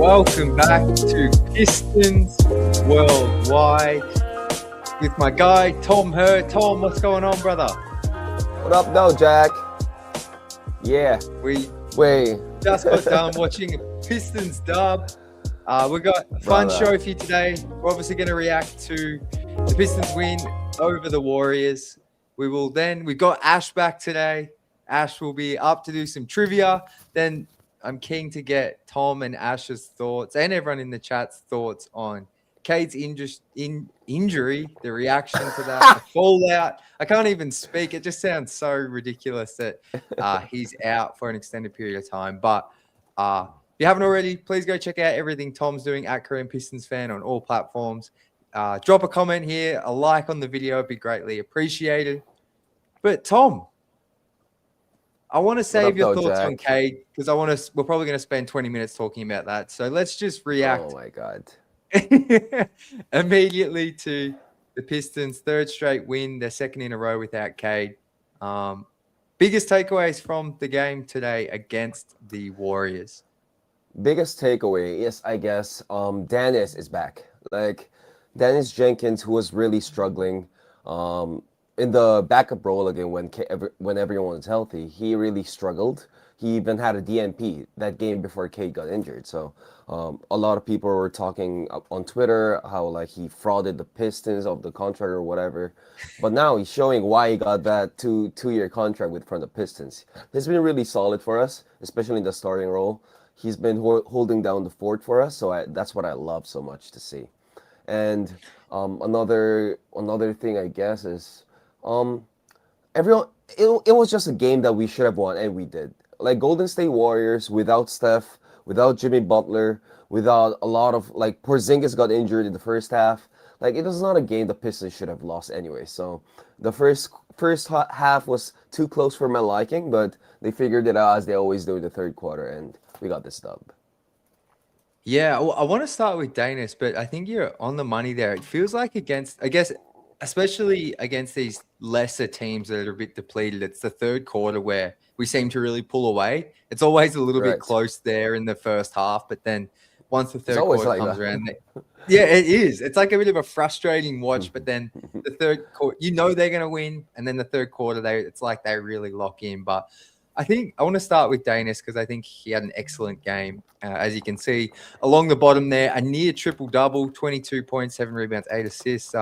Welcome back to Pistons Worldwide with my guy, Tom Huerter. Tom, what's going on, brother? What up, though, Jack? Yeah. We Wait. just got done watching a Pistons dub. We got a fun show for you today. We're obviously going to react to the Pistons win over the Warriors. We've got Ash back today. Ash will be up to do some trivia. Then I'm keen to get Tom and Ash's thoughts and everyone in the chat's thoughts on Cade's injury, the reaction to that, the fallout. I can't even speak. It just sounds so ridiculous that he's out for an extended period of time. But if you haven't already, please go check out everything Tom's doing at Korean Pistons Fan on all platforms. Drop a comment here, a like on the video would be greatly appreciated. But Tom, I want to save your thoughts on Cade because we're probably going to spend 20 minutes talking about that. So let's just react. Oh my God. Immediately to the Pistons' third straight win, their second in a row without Cade. Biggest takeaways from the game today against the Warriors. Biggest takeaway is, I guess, Dennis is back. Like Dennis Jenkins, who was really struggling in the backup role again when everyone was healthy, he really struggled. He even had a DNP that game before Cade got injured. So a lot of people were talking on Twitter how like he frauded the Pistons of the contract or whatever. But now he's showing why he got that two-year contract from the Pistons. He's been really solid for us, especially in the starting role. He's been holding down the fort for us. So that's what I love so much to see. And another thing I guess is everyone. It was just a game that we should have won, and we did. Like Golden State Warriors without Steph, without Jimmy Butler, without a lot of like Porzingis got injured in the first half. Like it was not a game the Pistons should have lost anyway. So the first half was too close for my liking, but they figured it out as they always do in the third quarter, and we got this dub. Yeah, well, I want to start with Danis, but I think you're on the money there. It feels like especially against these lesser teams that are a bit depleted, it's the third quarter where we seem to really pull away. It's always a little bit close there in the first half, but then once the third quarter comes around, yeah, it is. It's like a bit of a frustrating watch, but then the third quarter, they're going to win, and then the third quarter, it's like they really lock in. But I think I want to start with Danis because I think he had an excellent game. As you can see along the bottom there, a near triple-double, 22 points, 7 rebounds, 8 assists.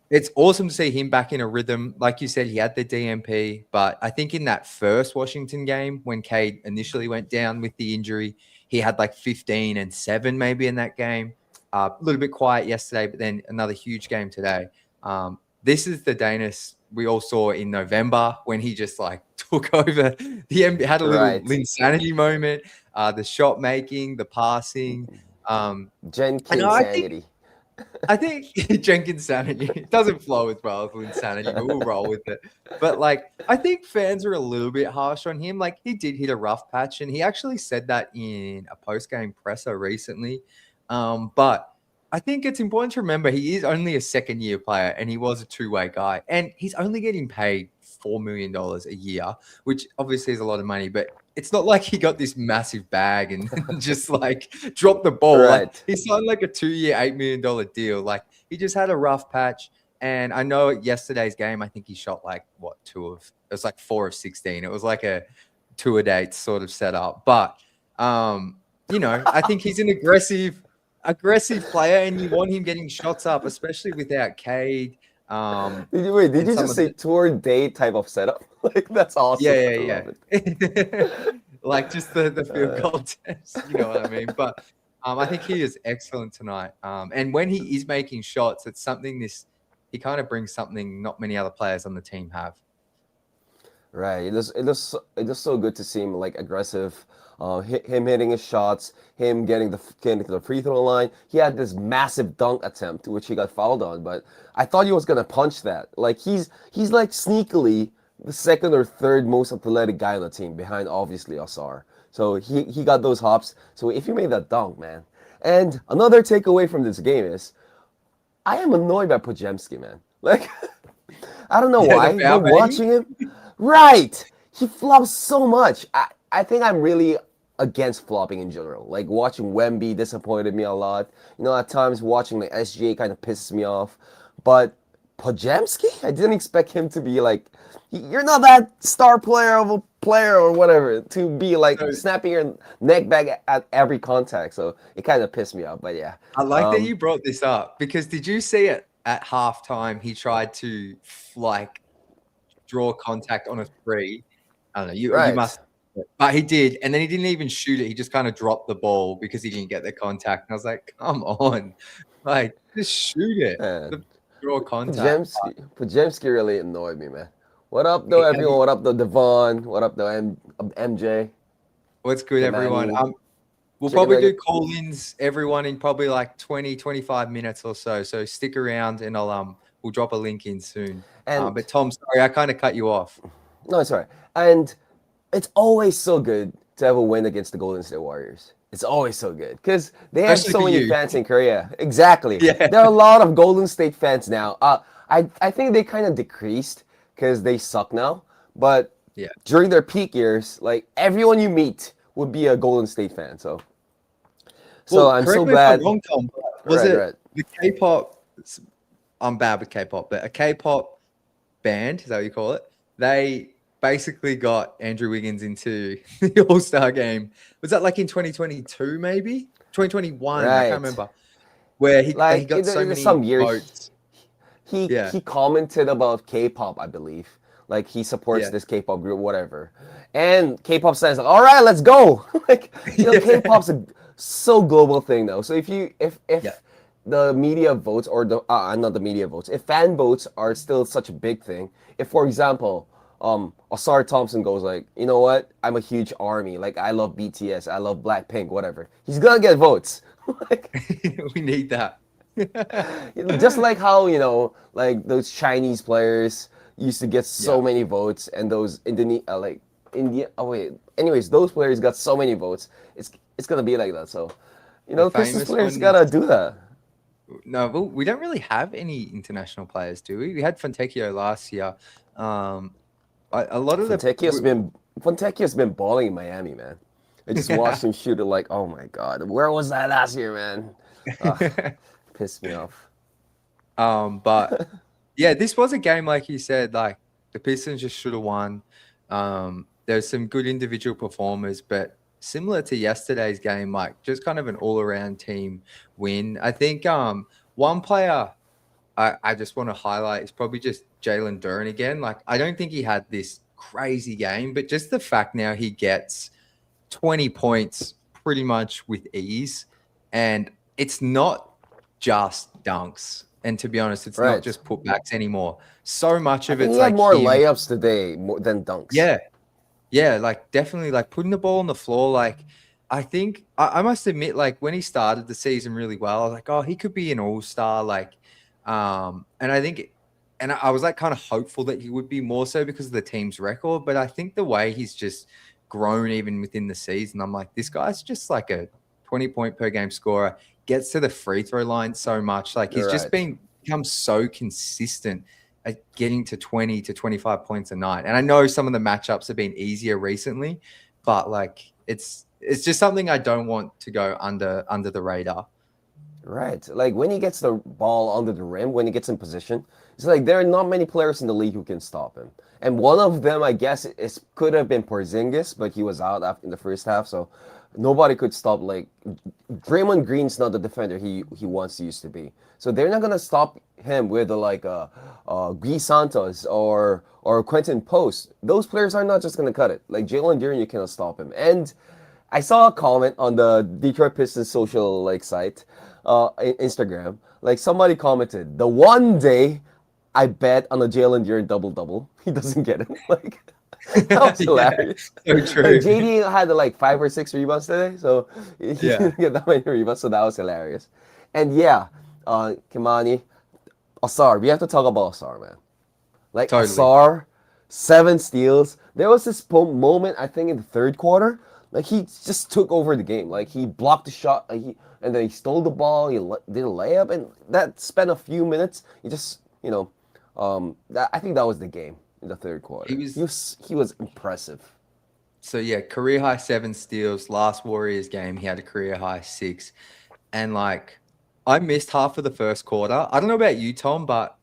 It's awesome to see him back in a rhythm. Like you said, he had the DNP, but I think in that first Washington game when Cade initially went down with the injury, he had like 15 and 7 maybe in that game. A little bit quiet yesterday, but then another huge game today. This is the Danis we all saw in November when he just like took over the NBA, had a little insanity moment, the shot making, the passing. Jenkins insanity. I think Jenkins sanity. It doesn't flow as well as insanity, but we'll roll with it. But like, I think fans are a little bit harsh on him. Like, he did hit a rough patch, and he actually said that in a post-game presser recently. But I think it's important to remember he is only a second-year player, and he was a two-way guy, and he's only getting paid $4 million a year, which obviously is a lot of money, but it's not like he got this massive bag and just like dropped the ball. Like, he signed like a 2-year, $8 million deal. Like, he just had a rough patch. And I know yesterday's game, I think he shot like it was like 4 of 16. It was like a two-a-date sort of setup. But, I think he's an aggressive player, and you want him getting shots up, especially without Cade. Did you just say tour date type of setup? Like, that's awesome. Yeah. Like just the field goal test, you know what I mean? But I think he is excellent tonight. And when he is making shots, it's something he kind of brings something not many other players on the team have. Right. It is so good to see him like aggressive. Him hitting his shots, him getting to the free throw line. He had this massive dunk attempt, which he got fouled on, but I thought he was gonna punch that. Like he's like sneakily the second or third most athletic guy on the team, behind obviously Asar. So he got those hops. So if you made that dunk, man. And another takeaway from this game is, I am annoyed by Podziemski, man. Like, I don't know why, but watching him, right? He flops so much. I think I'm really against flopping in general. Like watching Wemby disappointed me a lot. At times watching the SGA kind of pisses me off. But Pajemski, I didn't expect him to be like, you're not that star player of a player or whatever, to be like So snapping your neck back at every contact. So it kind of pissed me off. But yeah. I like that you brought this up because did you see it at halftime? He tried to like draw contact on a three. I don't know. You Right. must, but he did, and then he didn't even shoot it. He just kind of dropped the ball because he didn't get the contact. And I was like, come on, like just shoot it. Man. Draw contact. Pajemski really annoyed me, man. What up, though, everyone? What up, though, Devon? What up, though, MJ? What's good, everyone? Kimani. We'll Chicken probably do nugget. call-ins, everyone, in probably like 20, 25 minutes or so. So stick around, and we'll drop a link in soon. And But Tom, sorry, I kind of cut you off. no, it's all right. And it's always so good to have a win against the Golden State Warriors. It's always so good because they have Especially so for many you. fans in Korea. Exactly. Yeah. There are a lot of Golden State fans now. I think they kind of decreased because they suck now. But Yeah. during their peak years, like everyone you meet would be a Golden State fan. So Well, I'm correct so me if I'm glad. wrong, Tom. Was Right, it right. the K-pop? I'm bad with K-pop, but a K-pop band, is that what you call it? They basically got Andrew Wiggins into the All-Star game. Was that like in 2022, maybe 2021? I can't Right. remember. Where he Like got so there's many some years votes. he Yeah, he commented about K-pop, I believe. Like he supports yeah, this K-pop group, whatever. And K-pop says, like, "All right, let's go." Like yeah, K-pop's a so global thing now. So yeah. if the media votes or the not the media votes, if fan votes are still such a big thing, if for example, Osar Thompson goes like, you know what, I'm a huge army. Like I love BTS, I love Blackpink, whatever. He's gonna get votes. Like We need that. just like how like those Chinese players used to get Yeah, so many votes, and those like India. Oh wait, anyways, those players got so many votes. It's gonna be like that. So, the Pistons famous players one is gotta do that. no. Well, we don't really have any international players, do we? We had Fontecchio last year. A lot of the Fontecchio's been balling in Miami, man. I just watched him shoot it. Like, oh my god, where was that last year, man? Pissed me off. But yeah, this was a game like you said. Like the Pistons just should have won. There's some good individual performers, but similar to yesterday's game, like just kind of an all-around team win. I think one player I just want to highlight is probably just Jalen Duren again. Like I don't think he had this crazy game, but just the fact now he gets 20 points pretty much with ease, and it's not just dunks. And to be honest, it's not Right. just putbacks anymore. So much I of think it's he had like more him. layups today more than dunks. Yeah, yeah, like definitely like putting the ball on the floor. Like I think I must admit, like when he started the season really well, I was like, oh, he could be an all-star. Like, and I think, and I was like kind of hopeful that he would be more so because of the team's record. But I think the way he's just grown even within the season, I'm like, this guy's just like a 20-point per game scorer, gets to the free throw line so much. Like he's You're just right. become so consistent at getting to 20 to 25 points a night. And I know some of the matchups have been easier recently, but like it's just something I don't want to go under the radar. Right. Like when he gets the ball under the rim, when he gets in position, it's like there are not many players in the league who can stop him. And one of them, I guess, could have been Porzingis, but he was out after in the first half, so nobody could stop. Like Draymond Green's not the defender he once used to be, so they're not gonna stop him with Guy Santos or Quentin Post. Those players are not just gonna cut it. Like Jalen Duren, you cannot stop him. And I saw a comment on the Detroit Pistons social like site, Instagram. Like somebody commented, the one day I bet on a Jalen Duren double double, he doesn't get it. Like that was Yeah, hilarious. so Like true. JD had like 5 or 6 rebounds today, so he Yeah, didn't get that many rebounds, so that was hilarious. And yeah, Kimani, Asar, we have to talk about Asar, man. Like totally. Asar, 7 steals. There was this moment I think in the third quarter, like he just took over the game. Like he blocked the shot, and then he stole the ball. He did a layup, and that spent a few minutes. He just, I think that was the game in the third He quarter. was He was impressive. So yeah, career high 7 steals. Last Warriors game, he had a career high 6. And like, I missed half of the first quarter. I don't know about you, Tom, but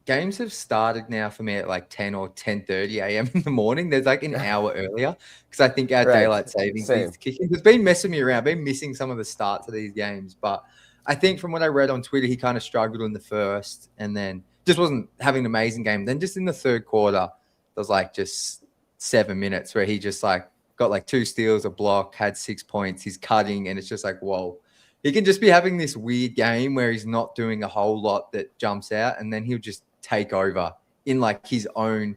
games have started now for me at like 10 or 10:30 a.m. in the morning. There's like an hour earlier because I think our Right. daylight savings Same. needs kicking. It's been messing me around. I've been missing some of the starts of these games, but I think from what I read on Twitter, he kind of struggled in the first and then just wasn't having an amazing game. Then just in the third quarter, there was like just 7 minutes where he just like got like 2 steals, a block, had 6 points. He's cutting, and it's just like, whoa. He can just be having this weird game where he's not doing a whole lot that jumps out, and then he'll just take over in like his own,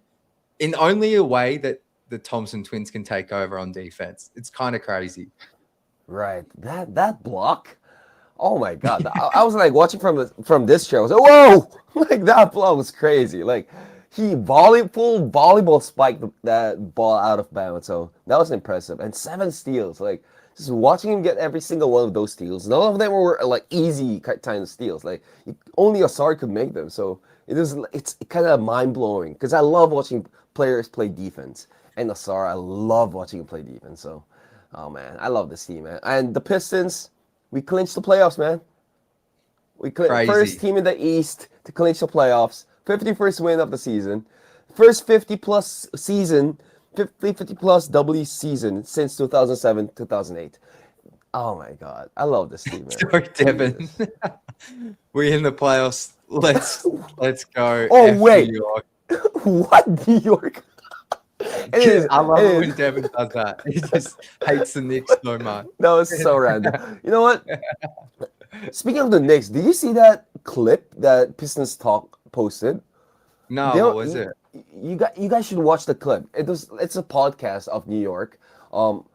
in only a way that the Thompson twins can take over on defense. It's kind of crazy. Right. That block. Oh my God. I was like watching from this show. I was like, whoa! Like that block was crazy. Like he full volleyball spiked that ball out of bounds. So that was impressive. And 7 steals. Like just watching him get every single one of those steals. None of them were like easy kind of steals. Like only Asar could make them. So it's kind of mind blowing because I love watching players play defense. And Asar, I love watching him play defense. So, oh man, I love this team, man. And the Pistons, we clinched the playoffs, man. First team in the East to clinch the playoffs. 51st win of the season. First 50-plus season, 50-plus W season since 2007, 2008. Oh my God, I love this team, man. Sorry, Devin. We're in the playoffs. Let's go. Oh F wait, New York. What New York? I love it when Devin does that. He just hates the Knicks so much. That was so random. You know what? Speaking of the Knicks, did you see that clip that Pistons Talk posted? No, what was it? You guys should watch the clip. It's a podcast of New York.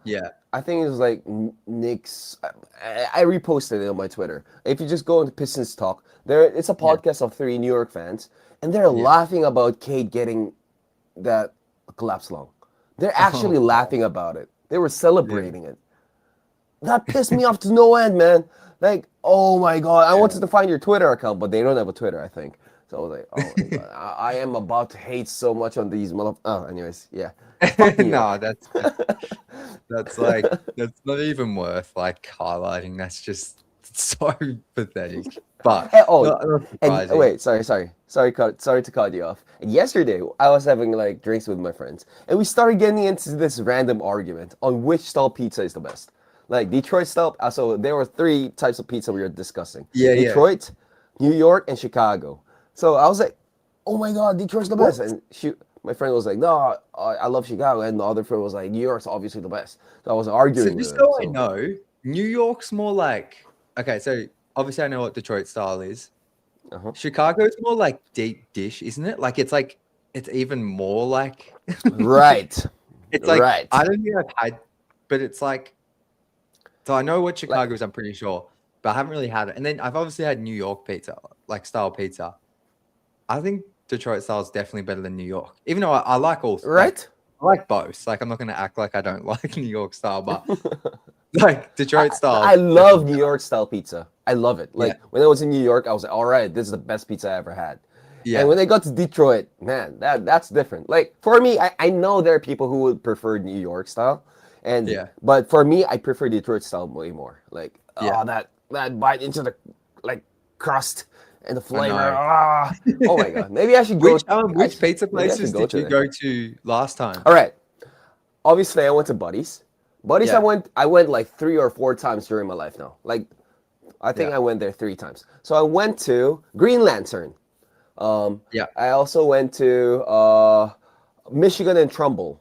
Yeah. I think it was like Knicks. I reposted it on my Twitter. If you just go into Pistons Talk, it's a podcast of 3 New York fans, and they're laughing about Cade getting that collapse lung. They're actually laughing about it. They were celebrating it. That pissed me off to no end, man. Like, oh my God, I wanted to find your Twitter account, but they don't have a Twitter, I think. So I was like, oh my God, I am about to hate so much on these anyways, yeah. No, that's like, that's not even worth like highlighting. That's just so pathetic. But wait, sorry to cut you off. Yesterday, I was having like drinks with my friends, and we started getting into this random argument on which style pizza is the best. Like Detroit style. So there were 3 types of pizza we were discussing. Detroit, New York, and Chicago. So I was like, oh my God, Detroit's the best. And my friend was like, no, I love Chicago. And the other friend was like, New York's obviously the best. So I was arguing so with just him. so I know, New York's more like, okay, so obviously I know what Detroit style is. Chicago's more like deep dish, isn't it? Like it's even more like right. It's like I don't think I've had, but it's like, so I know what Chicago is, I'm pretty sure, but I haven't really had it. And then I've obviously had New York pizza, like style pizza. I think Detroit style is definitely better than New York, even though I like all. Right. I like both. Like I'm not going to act like I don't like New York style, but like Detroit style. I love New York style pizza. I love it. Like when I was in New York, I was like, all right, this is the best pizza I ever had. Yeah. And when I got to Detroit, man, that's different. Like for me, I know there are people who would prefer New York style. But for me, I prefer Detroit style way more. Like that bite into the like crust and the flavor. Oh my God. Maybe I should go. Which pizza places did you go to last time? All right. Obviously, I went to Buddy's. Buddy's, I went like 3 or 4 times during my life now. Like, I think I went there 3 times. So I went to Green Lantern. I also went to Michigan and Trumbull.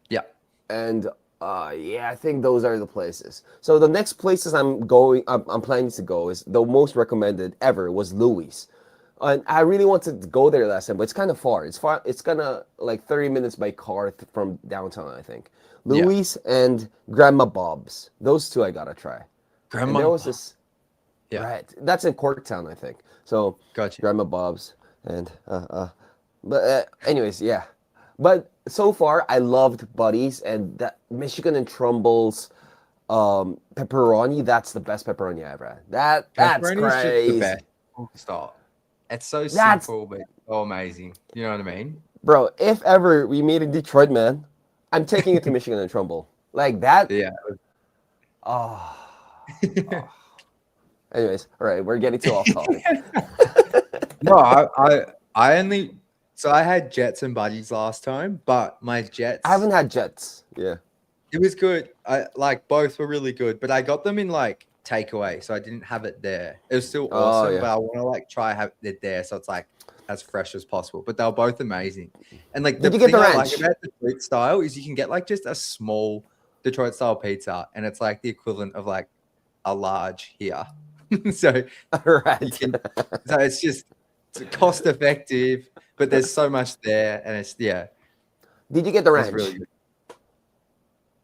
Yeah. And I think those are the places. So the next places I'm planning to go is the most recommended ever was Louis. And I really wanted to go there last time, but it's kind of far. It's far. It's kind of like 30 minutes by car from downtown, I think. Louis and Grandma Bob's. Those 2 I gotta try. Grandma. And there was this. Yeah. Right. That's in Corktown, I think. So gotcha. Grandma Bob's and anyways, yeah. But so far, I loved Buddy's and that Michigan and Trumbull's pepperoni. That's the best pepperoni I ever had. That's crazy. The best. Stop. It's so simple, but so amazing. You know what I mean? Bro, if ever we meet in Detroit, man, I'm taking it to Michigan and Trumbull. Like that. Yeah. Oh, oh. Anyways, all right, we're getting too off topic. No, I only so I had Jets and Buddies last time, but my Jets I haven't had Jets. Yeah. it was good. I like both were really good, but I got them in like takeaway, so I didn't have it there. It was still Oh awesome, yeah. but I want to like try have it there, so it's like as fresh as possible. But they were both amazing, and like the Did you get thing the I like ranch? about Detroit style is you can get like just a small Detroit style pizza, and it's like the equivalent of like a large here. So you Right. can, so it's cost effective, but there's so much there, and it's Did you get the it's ranch? really good.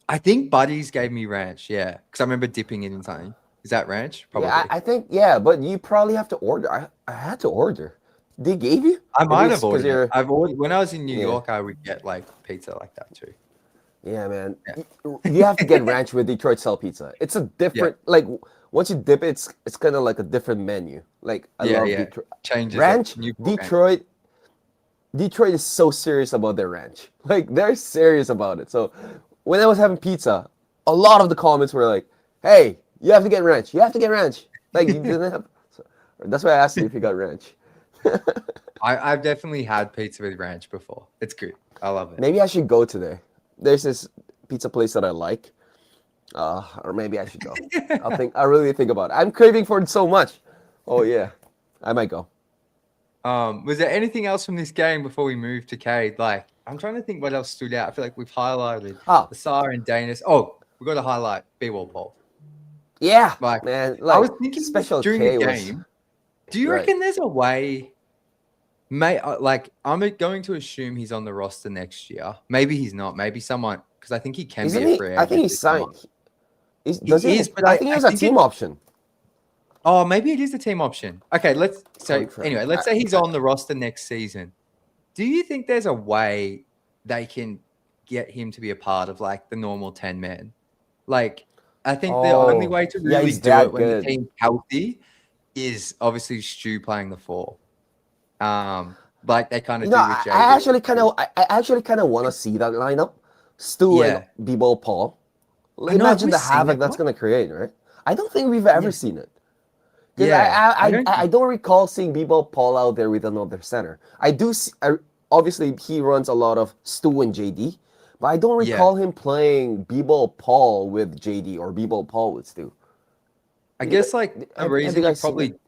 I think Buddies gave me ranch, yeah, because I remember dipping it in something. Is that ranch? Yeah, Probably. I think but you probably have to order. I had to order. They gave you? I Maybe might it's have because ordered it. you're. I've ordered when I was in New Yeah. York. I would get like pizza like that too. Yeah, man. Yeah. You have to get ranch with Detroit style pizza. It's a different like once you dip it, it's kind of like a different menu. Like I love Yeah. Detroit Changes up. ranch. New ranch. Detroit is so serious about their ranch. Like they're serious about it. So when I was having pizza, a lot of the comments were like, "Hey, you have to get ranch. You have to get ranch." Like you didn't have. So, that's why I asked you if you got ranch. I've definitely had pizza with ranch before. It's good. I love it. Maybe I should go today. There's this pizza place that I like. Or maybe I should go. I'll really think about it. I'm craving for it so much. Oh yeah. I might go. Was there anything else from this game before we move to Cade? Like, I'm trying to think what else stood out. I feel like we've highlighted Oh, Lasar and Danis. Oh, we got to highlight B-Wall Paul. yeah, Like, man. I Like was thinking Special during K the was game. Do you right. reckon there's a way? Like, I'm going to assume he's on the roster next year. Maybe he's not. Maybe someone because I think he can Isn't be a he? free I agent. think he's this summer. signed. Does he? is, but I think he has I a think team option. Oh, maybe it is a team option. Okay, Contract. anyway, let's say he's on the roster next season. Do you think there's a way they can get him to be a part of like the normal 10 men? Like, I think the only way to yeah, really he's do that it when good. the team's healthy is obviously Stu playing the 4. Like they kind of do with JD. I actually kind of want to see that lineup. Stu Yeah. and B-Ball Paul. I know, have Imagine we the seen havoc it, that's Mike? going to create, right? I don't think we've ever Yeah. seen it. Because Yeah, I don't recall seeing B-Ball Paul out there with another center. I do see, obviously he runs a lot of Stu and JD, but I don't Yeah. recall him playing B-Ball Paul with JD or B-Ball Paul with Stu. I guess like the Have reason you you guys seen probably it?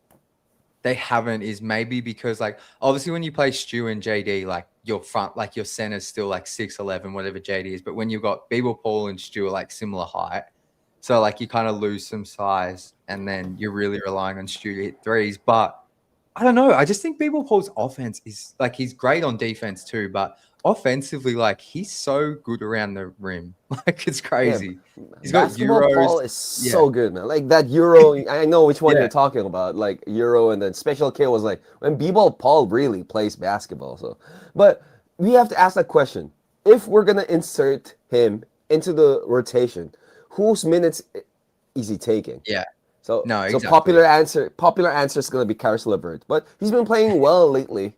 they haven't is maybe because like obviously when you play Stu and JD, like your front, like your center's still like 6'11", whatever JD is. But when you've got Beeble Paul and Stu are like similar height, so like you kind of lose some size, and then you're really relying on Stu to hit threes. But I don't know. I just think Beeble Paul's offense is like he's great on defense too, but offensively, like he's so good around the rim. Like it's crazy. He's got Basketball Euros. Paul is Yeah. so good, man. Like that Euro, I know which one Yeah. you're talking about. Like Euro, and then Special K was like when B-Ball Paul really plays basketball. So, but we have to ask that question: if we're gonna insert him into the rotation, whose minutes is he taking? Yeah. So, No, so exactly. popular answer is gonna be Karis LeVert, but he's been playing well lately.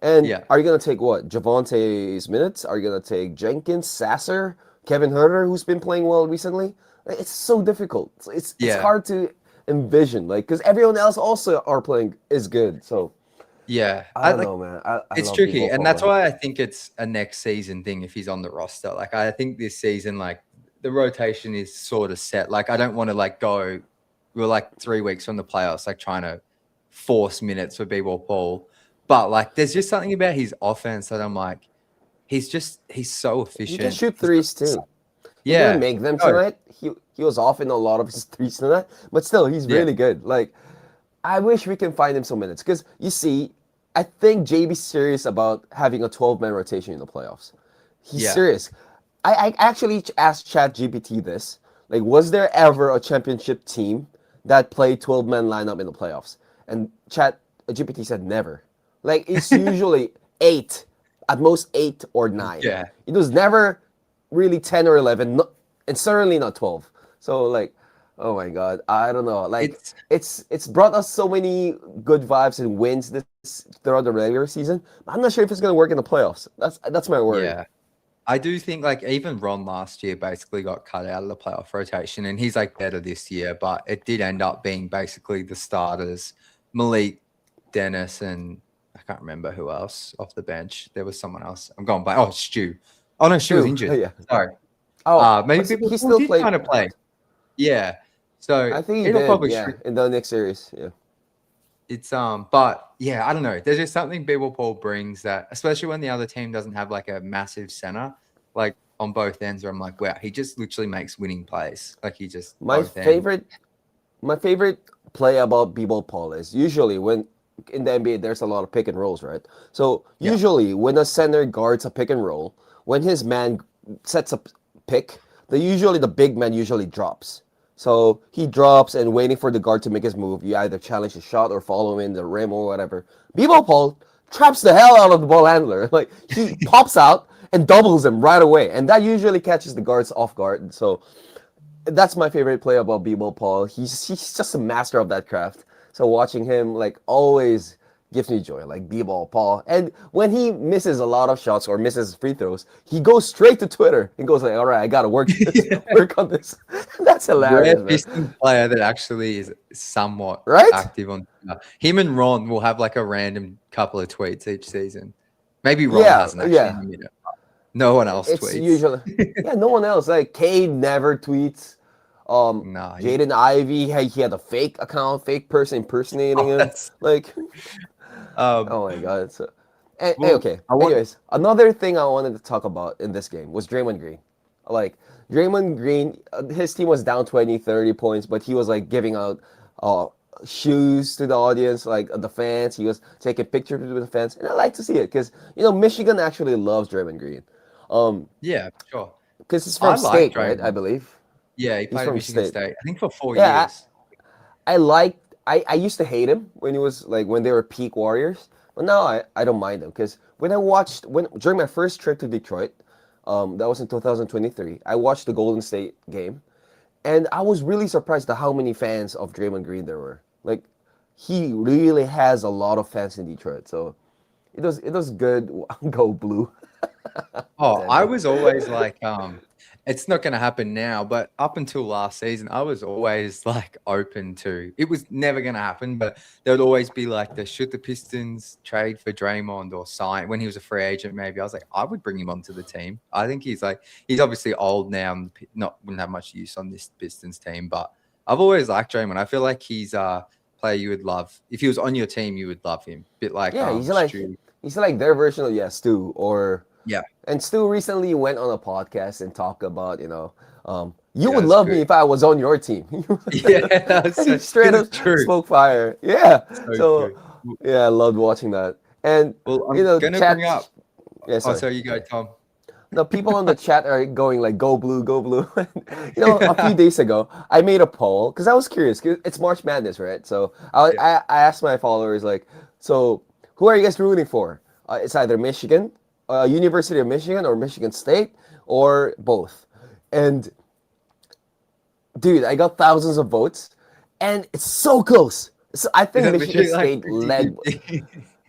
And Yeah. are you gonna take what? Javonte's minutes? Are you gonna take Jenkins, Sasser, Kevin Huerter, who's been playing well recently? It's so difficult. It's Yeah. hard to envision, like, because everyone else also are playing is good. So Yeah. I don't know, man. I It's love tricky, B-Ball and Paul, that's man. why I think it's a next season thing if he's on the roster. Like I think this season, like the rotation is sort of set. Like I don't want to like go. We're like 3 weeks from the playoffs, like trying to force minutes for B-Ball Paul. But like, there's just something about his offense that I'm like, he's so efficient. He can shoot threes too. He Yeah. didn't make them tonight. He was off in a lot of his threes tonight, but still, he's really good. Like, I wish we can find him some minutes because you see, I think JB's serious about having a 12-man rotation in the playoffs. He's serious. I actually asked ChatGPT this. Like, was there ever a championship team that played 12-man lineup in the playoffs? And ChatGPT said never. Like, it's usually 8, at most 8 or 9. Yeah. It was never really 10 or 11, and certainly not 12. So, like, oh my God, I don't know. Like, it's brought us so many good vibes and wins throughout the regular season. I'm not sure if it's gonna work in the playoffs. That's my worry. Yeah. I do think like even Ron last year basically got cut out of the playoff rotation, and he's like better this year, but it did end up being basically the starters, Malik, Dennis, and I can't remember who else off the bench. There was someone else. I'm going by. Oh, Stu. Oh no, Stu was Stu, injured. yeah. Sorry. Oh, Maybe but people he still did played. kind of play. Yeah. So I think he it'll did. probably Yeah, in the next series. Yeah. it's but yeah, I don't know. There's just something Paul brings that, especially when the other team doesn't have like a massive center, like on both ends, where I'm like, wow, he just literally makes winning plays. Like he just My both ends. favorite play about B-ball Paul is usually when in the NBA there's a lot of pick and rolls, right? So Yeah. usually when a center guards a pick and roll, when his man sets up pick, the big man usually drops. So he drops and waiting for the guard to make his move. You either challenge the shot or follow him in the rim or whatever. B-ball Paul traps the hell out of the ball handler. Like he pops out and doubles him right away, and that usually catches the guards off guard. So that's my favorite play about B-ball Paul. He's just a master of that craft. So watching him like always gives me joy, like B-ball Paul. And when he misses a lot of shots or misses free throws, he goes straight to Twitter and goes like, "All right, I gotta work work on this." That's hilarious, Rare man. Pistons player that actually is somewhat Right? active on Twitter. Him and Ron will have like a random couple of tweets each season. Maybe Ron Yeah, hasn't actually yeah. in a minute. No one else It's tweets. usually no one else. Like Cade never tweets. No, Jaden Ivey, he had a fake account, fake person impersonating him. that's Like, um oh my god. So, well, okay. I want Anyways, another thing I wanted to talk about in this game was Draymond Green. Like, Draymond Green, his team was down 20, 30 points, but he was like giving out shoes to the audience, like the fans. He was taking pictures with the fans, and I like to see it because Michigan actually loves Draymond Green. yeah, sure. Because he's I from like State, right? I Draymond. believe Yeah, he he's played at from Michigan State. State. I think for 4 Yeah, years. I used to hate him when he was like when they were peak Warriors, but now I don't mind him because when during my first trip to Detroit, that was in 2023. I watched the Golden State game, and I was really surprised at how many fans of Draymond Green there were. Like, he really has a lot of fans in Detroit, so it was good. Go blue. Oh, Damn I it. was always like, it's not going to happen now, but up until last season, I was always like open to. It was never going to happen, but there would always be like should the Pistons trade for Draymond or sign when he was a free agent? Maybe I was like, I would bring him onto the team. I think he's obviously old now and wouldn't have much use on this Pistons team, but I've always liked Draymond. I feel like he's a player you would love. If he was on your team, you would love him. Bit like Yeah, Stu. he's like their version of Stu or. Yeah, And Stu recently went on a podcast and talked about, you yeah, would it's love me good. if I was on your team. Yeah, that's He straight up it's true. spoke fire. Yeah. So So, true. yeah, I loved watching that. And, Well, I'm gonna chat. bring up. Yeah, Oh, sorry. sorry, you go, Tom. The people on the chat are going like, go blue, go blue. A few days ago, I made a poll because I was curious. 'Cause it's March Madness, right? So I asked my followers, like, so who are you guys rooting for? It's either Michigan, University of Michigan, or Michigan State, or both. And dude, I got thousands of votes, and it's so close. So I Is think that Michigan literally like State led. 50-50?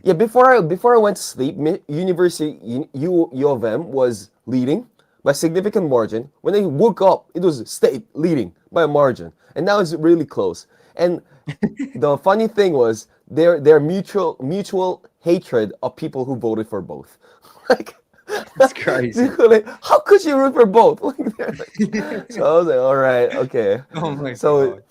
Yeah, before I went to sleep, University U of M was leading by a significant margin. When I woke up, it was State leading by a margin, and now it's really close. And the funny thing was their mutual hatred of people who voted for both. Like, It's crazy. like, how could you root for both? So I was like, all right, okay. Oh my So god.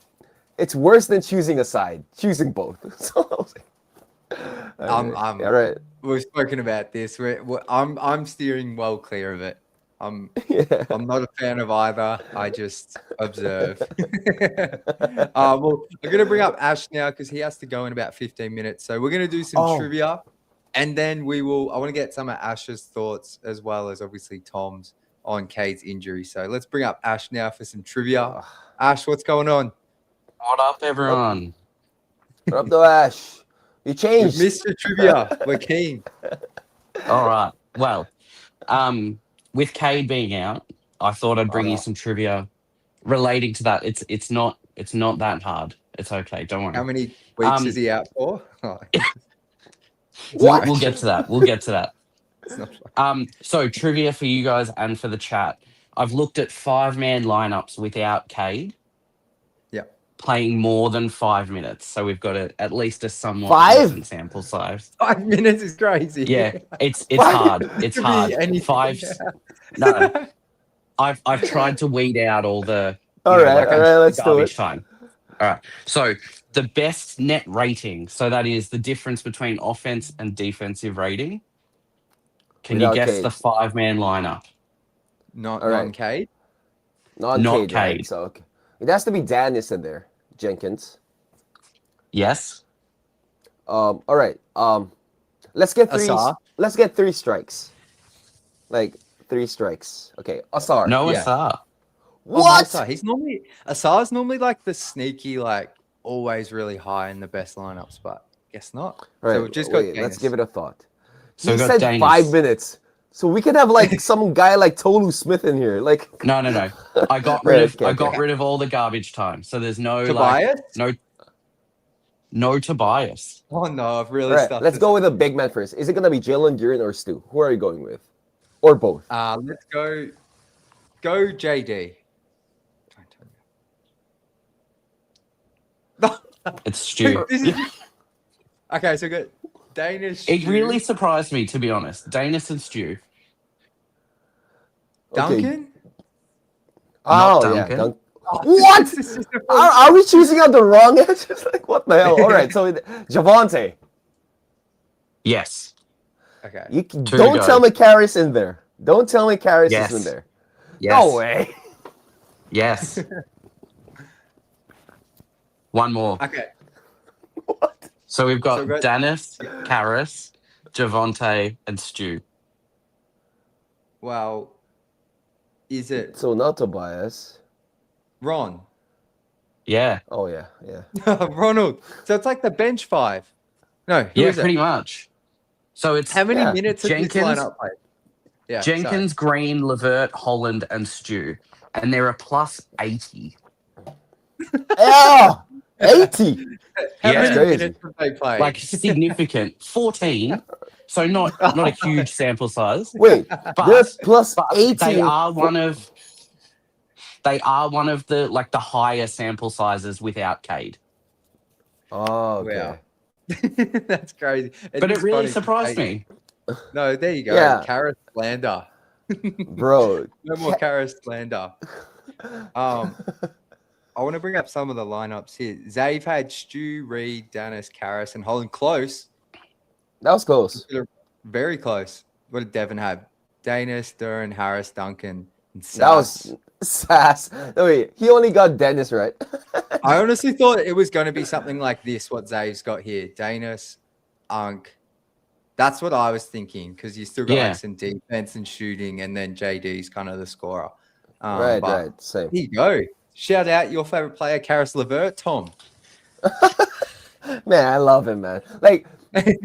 it's worse than choosing a side, choosing both. So I was like, I'm all right. We've spoken about this. I'm steering well clear of it. I'm Yeah. not a fan of either. I just observe. Well, I'm gonna bring up Ash now because he has to go in about 15 minutes. So we're gonna do some Oh, trivia, and then we will. I want to get some of Ash's thoughts as well as obviously Tom's on Cade's injury. So let's bring up Ash now for some trivia. Ash, what's going on? What up, everyone? what up, though, Ash? You We've changed. missed your trivia. We're keen. All right. Well, with Cade being out, I thought I'd bring you some trivia relating to that. It's not that hard. It's okay. Don't worry. How many weeks is Um, he out for? Oh, What? we'll get to that. We'll get to that. It's not fun. So trivia for you guys and for the chat. I've looked at 5-man lineups without Cade Yeah. playing more than 5 minutes. So we've got at least a somewhat 5? decent sample size. 5 minutes is crazy. Yeah, it's 5? hard. It It's could hard. be anything. Fives. No, I've tried to weed out all the All right, let's do garbage it. time. All right. So the best net rating. So that is the difference between offense and defensive rating. Can you Without guess Cade. the 5-man lineup? All right. Non-Cade. Not Non-Cade, right? Cade. So okay. It has to be Dennis in there. Jenkins. Yes. All right. Let's get 3. Asar. Let's get 3 strikes. Like 3 strikes. Okay. Asar. No Yeah. Asar. What? Asar. Asar's normally like the sneaky, like always really high in the best lineups, but guess not. All right. So we've just got wait. Let's give it a thought. So He we've got said Danis. 5 minutes. So we could have like some guy like Tolu Smith in here. Like No. I got rid of Okay, I got okay. rid of all the garbage time. So there's no Tobias. no Tobias. Oh no, I've really all right. stuffed Let's this go up. with a big man first. Is it gonna be Jalen Duren or Stu? Who are you going with? Or both? Let's go JD. It's Stu. This is- okay, so we got Danish. It really surprised me, to be honest. Danis and Stu. Duncan. Not Oh Duncan. yeah. Oh, What? this is just a- Are we choosing on the wrong edge? Like what the hell? All right. So Javante. Yes. Okay. You to don't go. tell me Karras in there. Don't tell me Karras Yes. is in there. Yes. No way. Yes. One more. Okay. What? So we've got So we've got- Danis, Karras, Javante, and Stu. Well, is it So not Tobias. Ron? Yeah. Oh yeah, yeah. Ronald. So it's like the bench 5. No, who Yeah, is it? pretty much. So it's How many Yeah. minutes has this Jenkins- lineup played? Yeah, Jenkins, Green, Levert, Holland, and Stu. And they're a plus 80. Yeah, 80. sorry. How Yeah. many That's crazy. minutes have they played? Like significant. 14. So not a huge sample size. Wait, But, they're plus but 18. they are one of the like the higher sample sizes without Cade. Oh, okay. Wow. That's crazy. But it is really funny. surprised me. No, there you go. Yeah. Karis slander. Bro. No more Karis slander. I want to bring up some of the lineups here. Zave had Stu, Reed, Danis, Karis, and Holland close. That was close. Very close. What did Devon have? Danis, Duran, Harris, Duncan, and Sass. That was Sass. No, wait, he only got Dennis right. I honestly thought it was going to be something like this, what Zave's got here. Danis, Unk. That's what I was thinking, because you still got Yeah. like some defense and shooting, and then JD's kind of the scorer. Right, but right. Same. Here you go. Shout out your favorite player, Karis LeVert, Tom. Man, I love him, man. Like,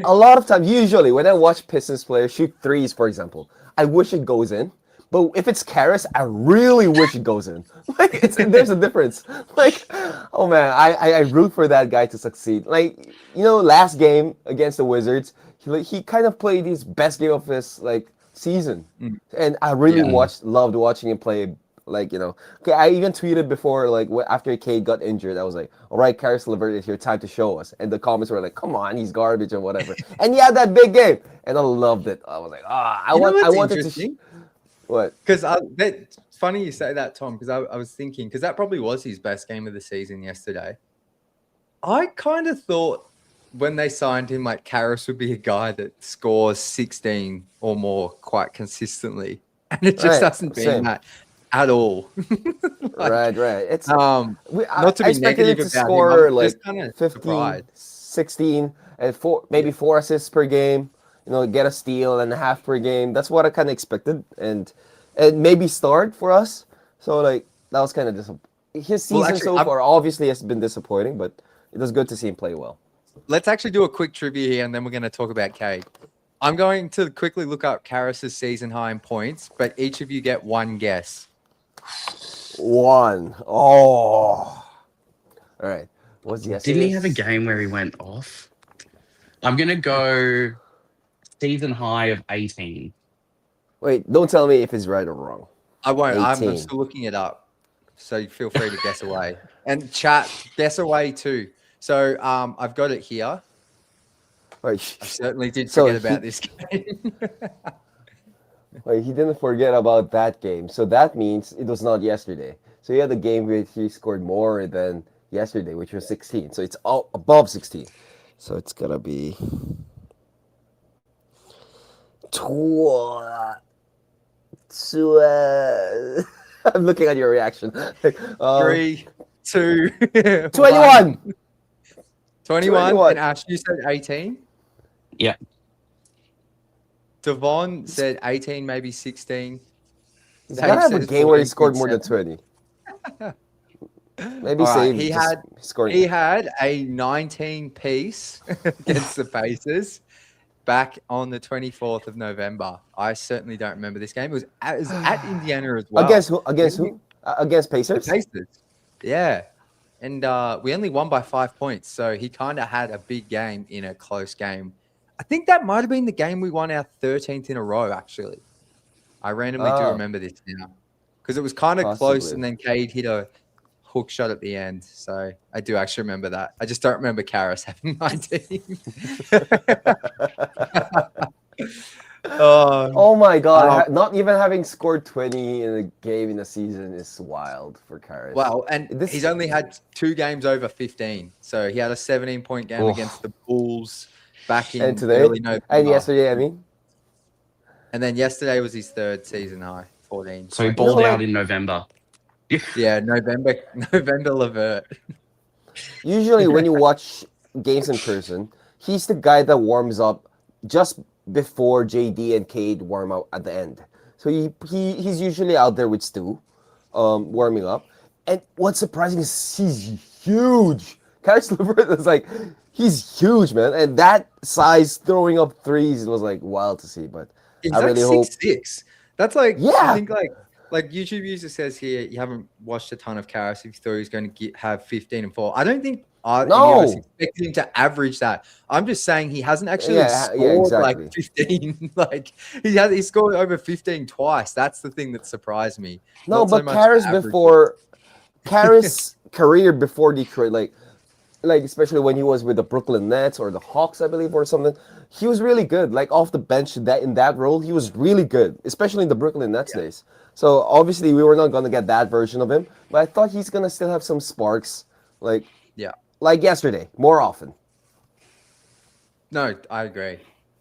a lot of time, usually when I watch Pistons players shoot threes, for example, I wish it goes in. But if it's Karras, I really wish it goes in. Like, there's a difference. Like, oh man, I root for that guy to succeed. Like, you know, last game against the Wizards, he kind of played his best game of his like season, and I really loved watching him play. Like, you know, okay, I even tweeted before, like, after Cade got injured, I was like, all right, Karis LeVert is here, time to show us. And the comments were like, come on, he's garbage and whatever. And he had that big game, and I loved it. I was like, I wanted to. What? Because it's funny you say that, Tom, because I was thinking, because that probably was his best game of the season yesterday. I kind of thought when they signed him, like, Karis would be a guy that scores 16 or more quite consistently. And it just hasn't been that at all. Right. It's not to be I expected negative him to about score him. like Kinda 15, surprised. 16, and four assists per game. You know, get a steal and a half per game. That's what I kind of expected, and maybe start for us. So like that was kind of his season so far. Obviously, has been disappointing, but it was good to see him play well. Let's actually do a quick trivia here, and then we're going to talk about Cade. I'm going to quickly look up Karras' season high in points, but each of you get one guess. One. Oh. All right. What's yesterday? Didn't he have a game where he went off? I'm gonna go season high of 18. Wait, don't tell me if it's right or wrong. I won't. I'm 18. still looking it up, so you feel free to guess away. And chat, guess away too. So I've got it here. Wait, I certainly did so forget about this game. wait, he didn't forget about that game. So that means it was not yesterday. So he had a game where he scored more than yesterday, which was 16. So it's all above 16. So it's gonna be 12. I'm looking at your reaction. 3, 2, 21. 21. And Ash, you said 18. Yeah. Devon said 18, maybe 16. He's gotta have a says game where he scored more than 14.7. 20. Maybe All right, Save just scored. he had a 19 piece against the Pacers back on the 24th of November. I certainly don't remember this game. It was at Indiana as well. Against who? Against who? Against Pacers? The Pacers. Yeah. And we only won by 5 points. So he kind of had a big game in a close game. I think that might have been the game we won our 13th in a row, actually. I randomly do remember this now. Because it was kind of close, and then Cade hit a hook shot at the end. So I do actually remember that. I just don't remember Karras having 19. Oh my God. Not even having scored 20 in a game in a season is wild for Karras. Well, and he's only had 2 games over 15. So he had a 17-point game against the Bulls back in early November. And yesterday, I mean. And then yesterday was his 3rd season high, 14. So he balled out in November. Yeah, November Levert. Usually when you watch games in person, he's the guy that warms up just before JD and Cade warm up at the end. So he's usually out there with Stu, warming up. And what's surprising is he's huge. Karis LeVert is like, he's huge, man. And that size throwing up threes was like wild to see. But he's I really hope 6'6". That's like, yeah. I think like YouTube user says here, you haven't watched a ton of Karras if you thought he was going to have 15 and 4. I don't think any of us expected him to average that. I'm just saying he hasn't actually scored like 15. Like he scored over 15 twice. That's the thing that surprised me. No, but Karras' career before Detroit, like especially when he was with the Brooklyn Nets or the Hawks, I believe, or something, he was really good. Like off the bench, in that role, he was really good, especially in the Brooklyn Nets days. So obviously we were not gonna get that version of him, but I thought he's gonna still have some sparks, like yesterday, more often. No, I agree.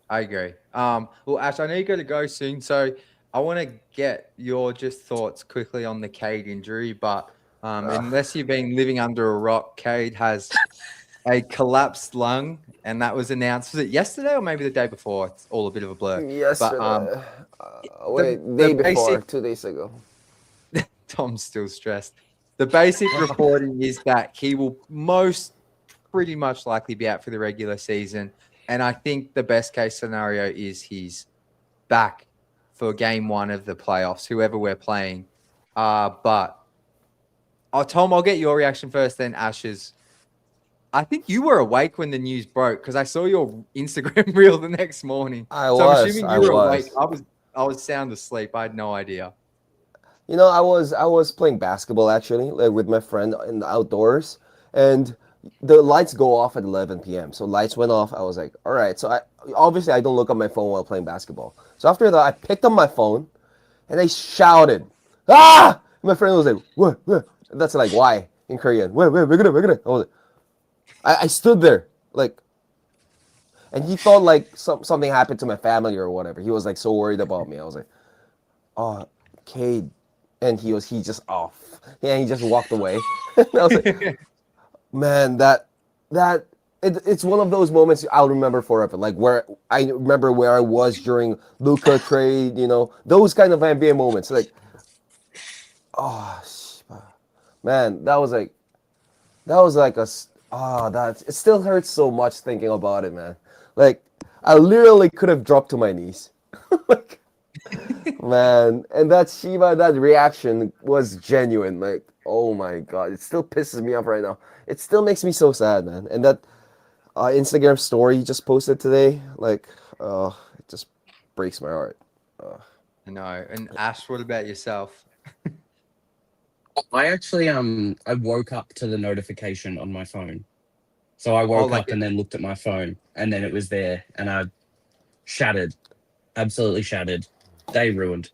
Well, Ash, I know you got to go soon, so I want to get your just thoughts quickly on the Cade injury, but unless you've been living under a rock, Cade has a collapsed lung, and that was announced. Was it yesterday or maybe the day before? It's all a bit of a blur. Yesterday. But, day before, 2 days ago. Tom's still stressed. The basic reporting is that he will pretty much likely be out for the regular season. And I think the best case scenario is he's back for game 1 of the playoffs, whoever we're playing. But Tom, I'll get your reaction first, then Ash's. I think you were awake when the news broke because I saw your Instagram reel the next morning. I'm assuming you were awake. I was sound asleep. I had no idea. You know, I was playing basketball actually, like with my friend in the outdoors, and the lights go off at 11 p.m. So lights went off. I was like, all right. So I don't look at my phone while playing basketball. So after that, I picked up my phone, and I shouted, "Ah!" My friend was like, "What? What?" That's like why in Korean. We're gonna. I was like, I stood there like, and he thought like something happened to my family or whatever. He was like so worried about me. I was like, "Oh, Cade," and he just off. Yeah, he just walked away. And I was like, man, it's one of those moments I'll remember forever. Like where I remember where I was during Luka trade. You know, those kind of NBA moments. Like, oh man, that was like it still hurts so much thinking about it, man. Like I literally could have dropped to my knees. Like, man, and that reaction was genuine. Like, oh my God, it still pisses me off right now. It still makes me so sad, man. And that Instagram story he just posted today, like, it breaks my heart. No. And Ash, what about yourself? I actually I woke up to the notification on my phone. So I woke like up and then looked at my phone, and then it was there, and I shattered, absolutely shattered. Day ruined.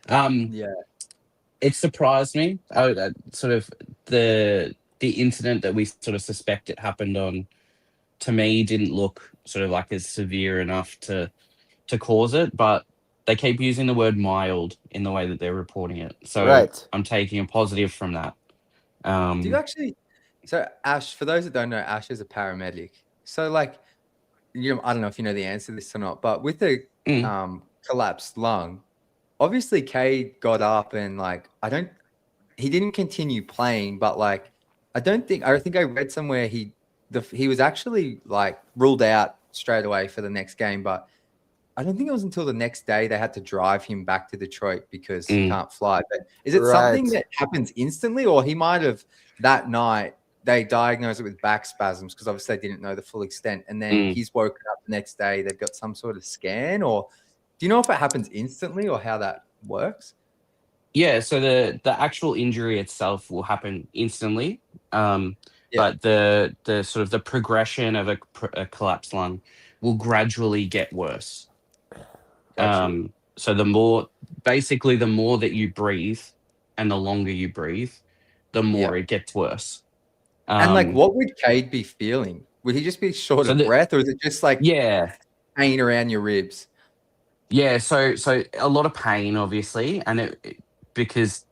um, Yeah. it surprised me. Sort of the incident that we sort of suspect it happened on, to me, didn't look sort of like as severe enough to cause it, but they keep using the word mild in the way that they're reporting it. So Right. I'm taking a positive from that. Do you Um, actually? So Ash, for those that don't know, Ash is a paramedic. So like, I don't know if you know the answer to this or not, but with the mm, collapsed lung, obviously Cade got up and like he didn't continue playing, but like I think I read somewhere he was actually like ruled out straight away for the next game, but I don't think it was until the next day they had to drive him back to Detroit because he mm, can't fly. But is it something Right. that happens instantly, or he might have that night they diagnosed it with back spasms because obviously they didn't know the full extent, and then mm. he's woken up the next day, they've got some sort of scan, or do you know if it happens instantly or how that works? Yeah, so the actual injury itself will happen instantly, Yeah, but the sort of the progression of a collapsed lung will gradually get worse. got you. So the more that you breathe, and the longer you breathe, the more Yeah. it gets worse. And like, Um, what would Cade be feeling? Would he just be short so of the breath, or is it just like yeah, pain around your ribs? yeah, so a lot of pain, obviously, and because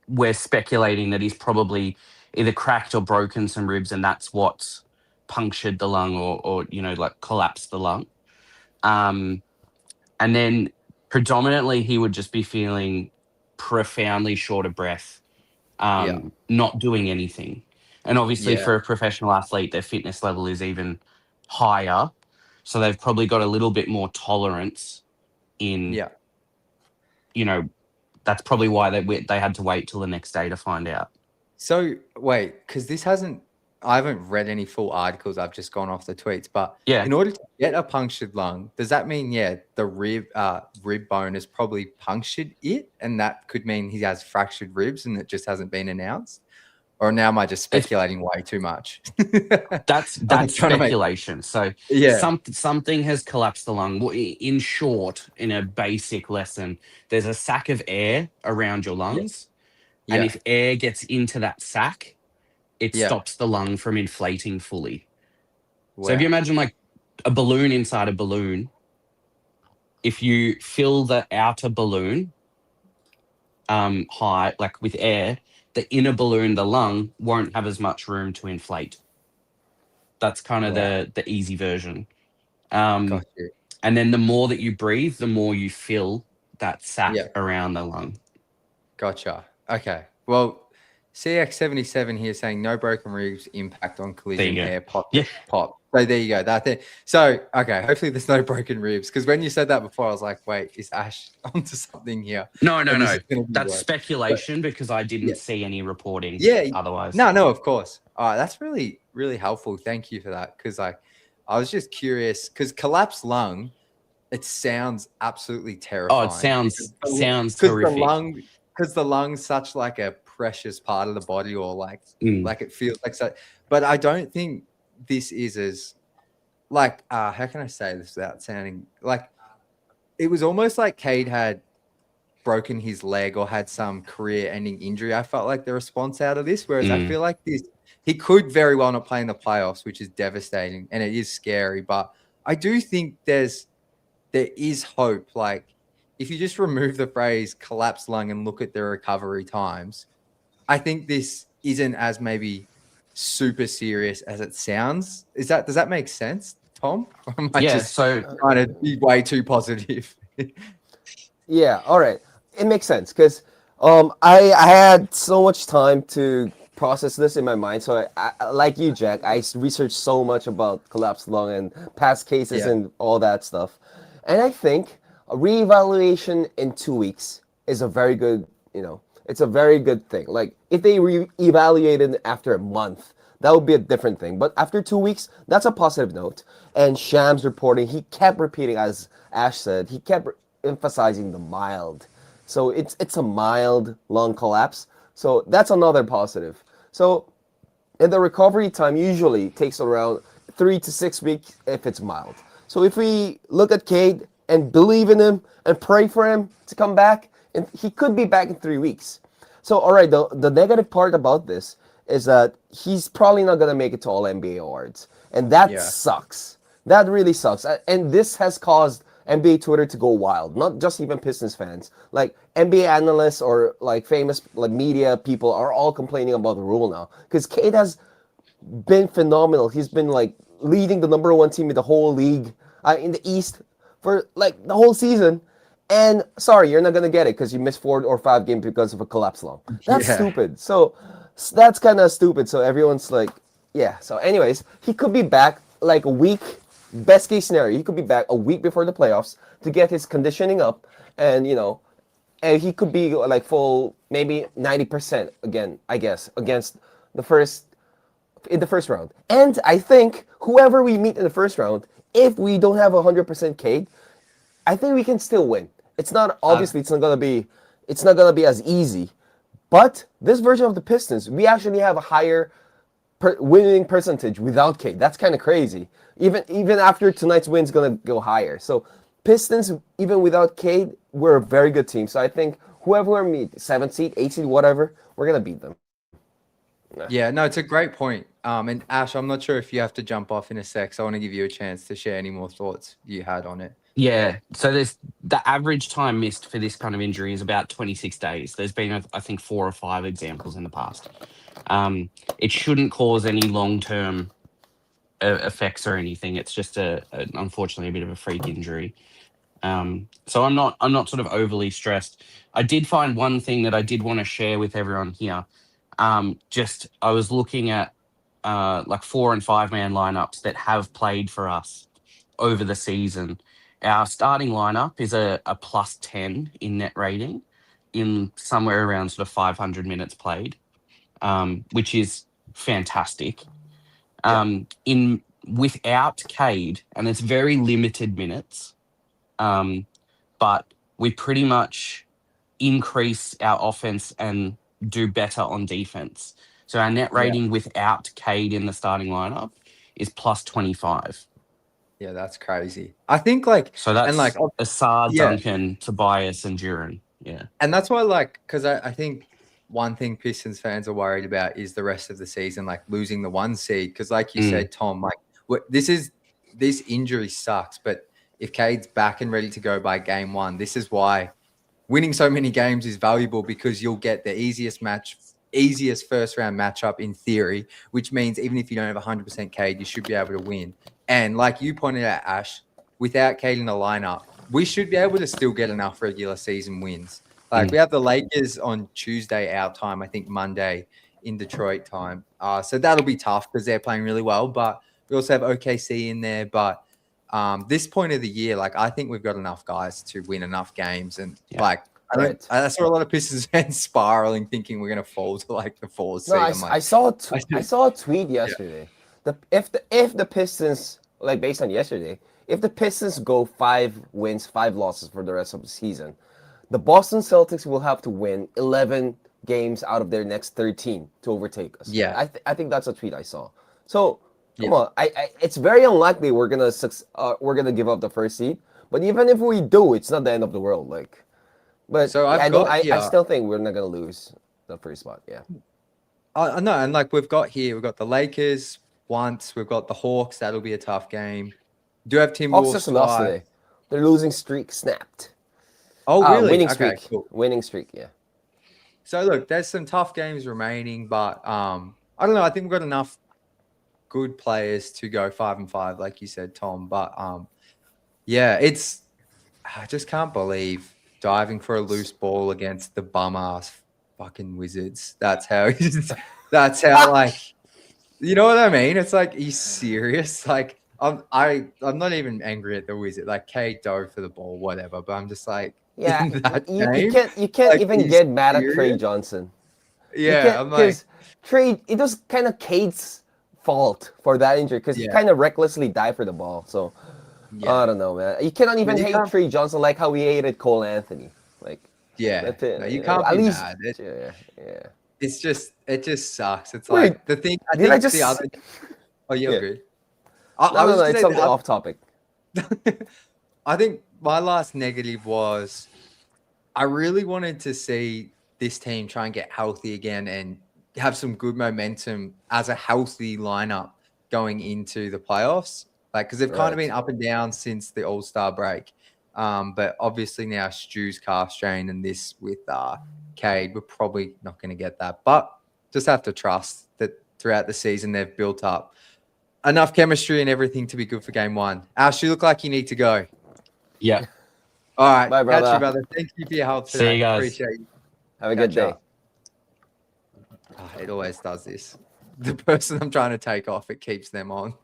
we're speculating that he's probably either cracked or broken some ribs, and that's what's punctured the lung, or like collapsed the lung. Um, and then predominantly he would just be feeling profoundly short of breath, Yeah, not doing anything. And obviously, yeah, for a professional athlete, their fitness level is even higher, so they've probably got a little bit more tolerance in, yeah. you know, that's probably why they had to wait till the next day to find out. So wait, because I haven't read any full articles. I've just gone off the tweets. But Yeah. in order to get a punctured lung, does that mean the rib bone has probably punctured it, and that could mean he has fractured ribs, and it just hasn't been announced? Or now am I just It's speculating way too much? I'm that's trying to make speculation. So yeah, something has collapsed the lung. In short, in a basic lesson, there's a sac of air around your yeah, lungs, and yeah, if air gets into that sac, it yeah. stops the lung from inflating fully. So if you Wow. imagine like a balloon inside a balloon, if you fill the outer balloon high, like with air, the inner balloon, the lung, won't have as much room to inflate. That's kind of Wow. the easy version. Got Um, you. and then the more that you breathe, the more you fill that Yeah. sac around the lung. Gotcha. Okay. Well, CX77 here saying no broken ribs impact on There you collision go. air Yeah. pocket pop. So there you go. That thing. So okay, hopefully there's no broken ribs. Because when you said that before, I was like, wait, is Ash onto something here? No, no, And this no. is gonna be That's worse. But speculation because I yeah. didn't see any reporting Yeah. otherwise. No, no, of course. All right, that's really, really helpful. Thank you for that. Because like I was just curious because collapsed lung, it sounds absolutely Oh, it terrifying sounds because horrific. the lung's such like a precious part of the body, or Mm, like it feels like so. But I don't think this is as like how can I say this without sounding like it was almost like Cade had broken his leg or had some career-ending injury. I felt like the response out of this, whereas I mm. feel like this he could very well not play in the playoffs, which is devastating and it is scary. But I do think there is hope. Like, if you just remove the phrase collapsed lung and look at the recovery times, I think this isn't as maybe super serious as it sounds. Does that make sense, Tom? Or am I Yeah. just So trying to be way too positive? Yeah, all right. It makes sense because I had so much time to process this in my mind. So like you, Jack, researched so much about collapsed lung and past cases Yeah. and all that stuff. And I think a reevaluation in 2 weeks is a very good, it's a very good thing. Like if they reevaluated after a month, that would be a different thing. But after 2 weeks, that's a positive note. And Shams reporting, he kept repeating, as Ash said, he kept emphasizing the mild. So it's a mild lung collapse. So that's another positive. So and the recovery time usually takes around 3 to 6 weeks if it's mild. So if we look at Cade and believe in him and pray for him to come back, and he could be back in 3 weeks. So all right, the negative part about this is that he's probably not gonna make it to all NBA awards, and that sucks. That really sucks. And this has caused NBA Twitter to go wild. Not just even Pistons fans. Like NBA analysts or like famous like media people are all complaining about the rule now because Cade has been phenomenal. He's been like leading the #1 team in the whole league in the East for like the whole season. And sorry, you're not gonna get it because you missed 4 or 5 games because of a collapse lung. That's stupid. So that's kind of stupid. So everyone's like, yeah. So anyways, he could be back like a week. Best case scenario, he could be back a week before the playoffs to get his conditioning up, and and he could be like full, maybe 90% again, I guess, against the first round. And I think whoever we meet in the first round, if we don't have 100% Cade, I think we can still win. It's not obviously it's not gonna be as easy, but this version of the Pistons, we actually have a higher winning percentage without Cade. That's kind of crazy. Even after tonight's win is gonna go higher. So Pistons, even without Cade, we're a very good team. So I think whoever we meet, 7th seed, 8th seed, whatever, we're gonna beat them. Yeah, no, it's a great point. And Ash, I'm not sure if you have to jump off in a sec, so I want to give you a chance to share any more thoughts you had on it. Yeah, so there's the average time missed for this kind of injury is about 26 days. There's been, I think, 4 or 5 examples in the past. It shouldn't cause any long-term effects or anything. It's just unfortunately a bit of a freak injury. So I'm not sort of overly stressed. I did find one thing that I did want to share with everyone here. I was looking at like 4 and 5 man lineups that have played for us over the season. Our starting lineup is a +10 in net rating in somewhere around sort of 500 minutes played, which is fantastic. In without Cade, and it's very limited minutes, but we pretty much increase our offense and do better on defense. So our net rating without Cade in the starting lineup is +25. Yeah, that's crazy. I think like So that's and like Assad, Duncan, Tobias, and Duran. Yeah. And that's why because I think one thing Pistons fans are worried about is the rest of the season, like losing the 1 seed. Because like you said, Tom, like this injury sucks. But if Cade's back and ready to go by game 1, this is why winning so many games is valuable, because you'll get the easiest first round matchup in theory, which means even if you don't have 100% Cade, you should be able to win. And like you pointed out, Ash, without Cade in the lineup, we should be able to still get enough regular season wins. Like we have the Lakers on Tuesday our time, I think Monday in Detroit time. So that'll be tough because they're playing really well. But we also have OKC in there. But this point of the year, like I think we've got enough guys to win enough games. And I saw a lot of Pistons fans spiraling, thinking we're going to fall to like the 4th seed. No, I saw a tweet yesterday. If the Pistons, like based on yesterday, if the Pistons go 5 wins, 5 losses for the rest of the season, the Boston Celtics will have to win 11 games out of their next 13 to overtake us. Yeah, I think that's a tweet I saw. So come on, it's very unlikely we're gonna give up the 1st seed. But even if we do, it's not the end of the world. Like, but so I still think we're not gonna lose the 1st spot. Yeah. No, and like we've got the Lakers once, we've got the Hawks. That'll be a tough game. Do have Timberwolves Hawks just lost today. Their losing streak snapped. Oh, really? Winning streak. Cool. Winning streak, yeah. So, look, there's some tough games remaining, but I don't know. I think we've got enough good players to go 5-5, like you said, Tom. But, I just can't believe diving for a loose ball against the bum-ass fucking Wizards. That's how, like, you know what I mean? It's like, are you serious? Like, I'm not even angry at the Wizard. Like, Cade dove for the ball, whatever. But I'm just like, you can't like, even get mad at Trey Johnson. Yeah, I'm like, Trey. It was kind of Cade's fault for that injury because he Yeah. kind of recklessly dived for the ball. So Yeah. I don't know, man. You cannot even you hate can't- Trey Johnson like how we hated Cole Anthony. Like, Yeah. that's it. No, you can't At be least, mad. yeah, yeah. It just sucks. It's Wait, like the thing. I did I think just? the other. Oh, you're Yeah. good. No, I was no, just it's gonna say something off topic. I think my last negative was I really wanted to see this team try and get healthy again and have some good momentum as a healthy lineup going into the playoffs. Like, because they've kind of Right. been up and down since the All-Star break. But obviously now Stu's calf strain and this with Cade, we're probably not going to get that. But just have to trust that throughout the season they've built up enough chemistry and everything to be good for game one. Ash, you look like you need to go. Yeah. All right. Bye, Catch you, brother. brother. Thank you for your help See today. you guys. Appreciate you. Have a good Catch day. up. It always does this. The person I'm trying to take off, it keeps them on.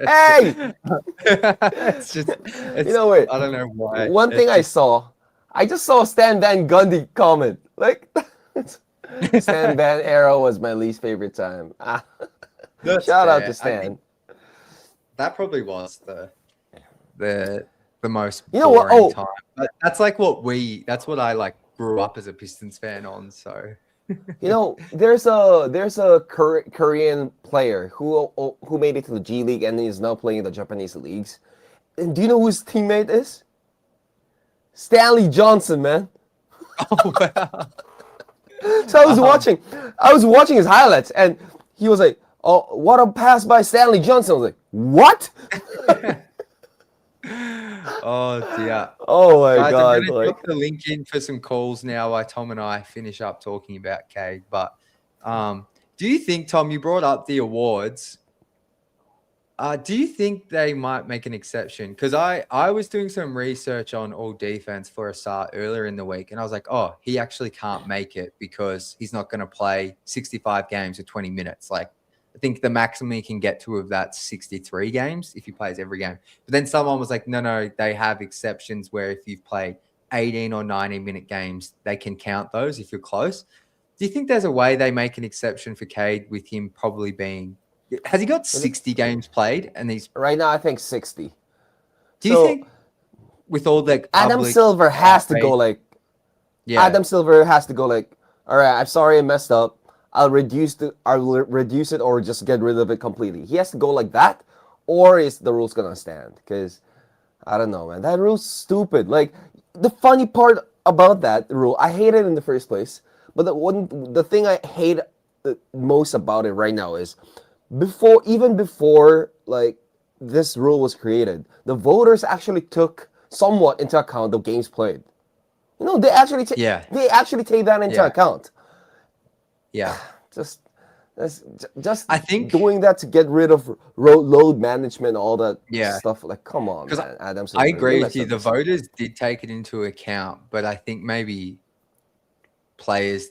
Hey! It's just, You know what? I don't know why. One thing I just saw Stan Van Gundy comment. Like, Stan Van era was my least favorite time. That's Shout out fair. to I Stan. think that probably was the most You know what? boring Oh. time. But that's like that's what I like grew up as a Pistons fan on. So You know, there's a Korean player who made it to the G League and is now playing in the Japanese leagues. And do you know who his teammate is? Stanley Johnson, man. oh wow. So I was watching his highlights, and he was like, "Oh, what a pass by Stanley Johnson!" I was like, "What?" Oh dear. Oh my Guys, god! I'm going to Like, drop the link in for some calls now while Tom and I finish up talking about Cade. But do you think, Tom, you brought up the awards. Do you think they might make an exception? Because I was doing some research on all defense for a start earlier in the week, and I was like, oh, he actually can't make it because he's not going to play 65 games or 20 minutes. Like, I think the maximum he can get to of that's 63 games if he plays every game. But then someone was like, no, they have exceptions where if you've played 18 or 19-minute games, they can count those if you're close. Do you think there's a way they make an exception for Cade with him probably being... Has he got 60 games played? And he's right now, I think 60. Do you think with all the Adam Silver has to go like... Yeah. Adam Silver has to go like, all right, I'm sorry I messed up. I'll reduce it or just get rid of it completely. He has to go like that, or is the rules gonna stand? Because I don't know, man. That rule's stupid. Like, the funny part about that rule, I hate it in the first place. But the thing I hate most about it right now is even before like this rule was created, the voters actually took somewhat into account the games played. You know, they actually take that into account. Yeah. Just I think doing that to get rid of load management, all that stuff. Like, come on, man. Adam Silver, I agree with you. The voters did take it into account, but I think maybe players,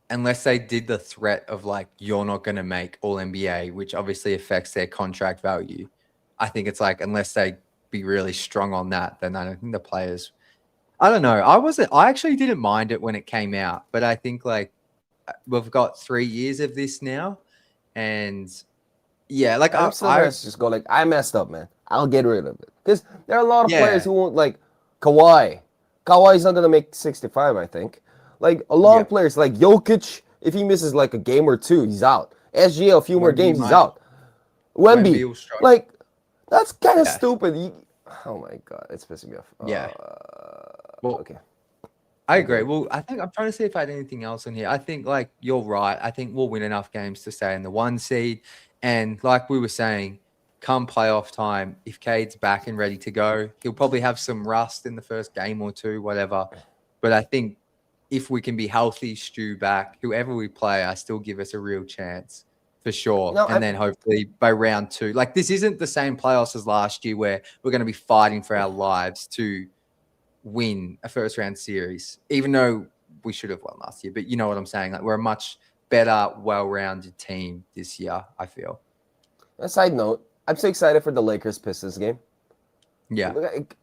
unless they did the threat of like, you're not going to make All NBA, which obviously affects their contract value. I think it's like, unless they be really strong on that, then I don't think the players, I don't know. I actually didn't mind it when it came out, but I think like we've got 3 years of this now. And yeah, like I'm still just go like, I messed up, man. I'll get rid of it. Because there are a lot of players who won't, like Kawhi. Kawhi's not going to make 65, I think. Like, a lot of players, like Jokic, if he misses like a game or two, he's out. SGA, a few more games, he's out. Wemby, like, that's kind of stupid. Oh my God, it's pissing me off. Well, okay. I agree. Well, I think I'm trying to see if I had anything else in here. I think like you're right. I think we'll win enough games to stay in the 1 seed. And like we were saying, come playoff time, if Cade's back and ready to go, he'll probably have some rust in the first game or two, whatever. But I think if we can be healthy, Stu back, whoever we play, I still give us a real chance for sure. No, and then hopefully by round 2, like this isn't the same playoffs as last year where we're going to be fighting for our lives to win a first round series, even though we should have won last year. But you know what I'm saying? Like, we're a much better, well-rounded team this year, I feel. A side note, I'm so excited for the Lakers-Pistons game. Yeah.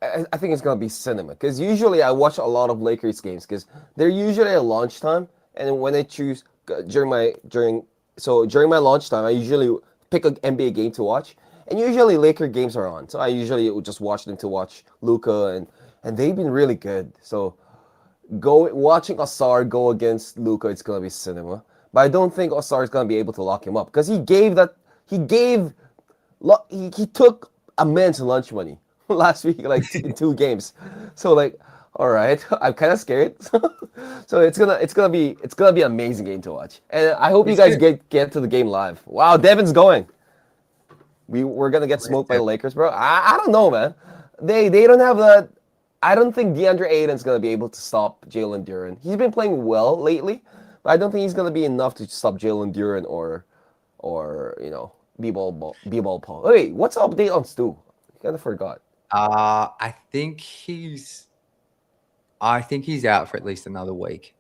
I think it's going to be cinema. Because usually I watch a lot of Lakers games because they're usually at lunchtime. And when I choose during so during my lunchtime, I usually pick an NBA game to watch, and usually Laker games are on. So I usually would just watch them to watch Luca, and they've been really good. So watching Asar go against Luca, it's gonna be cinema. But I don't think Asar is gonna be able to lock him up because he took immense lunch money last week, like in 2 games. So like, all right, I'm kind of scared. So it's gonna be an amazing game to watch, and I hope you guys get to the game live. Wow, Devin's going. We're gonna get smoked by the Lakers, bro. I don't know, man. They don't have that. I don't think DeAndre Ayton's gonna be able to stop Jalen Duren. He's been playing well lately, but I don't think he's gonna be enough to stop Jalen Duren or B-ball Paul. Wait, what's the update on Stu? I kind of forgot. I think he's out for at least another week.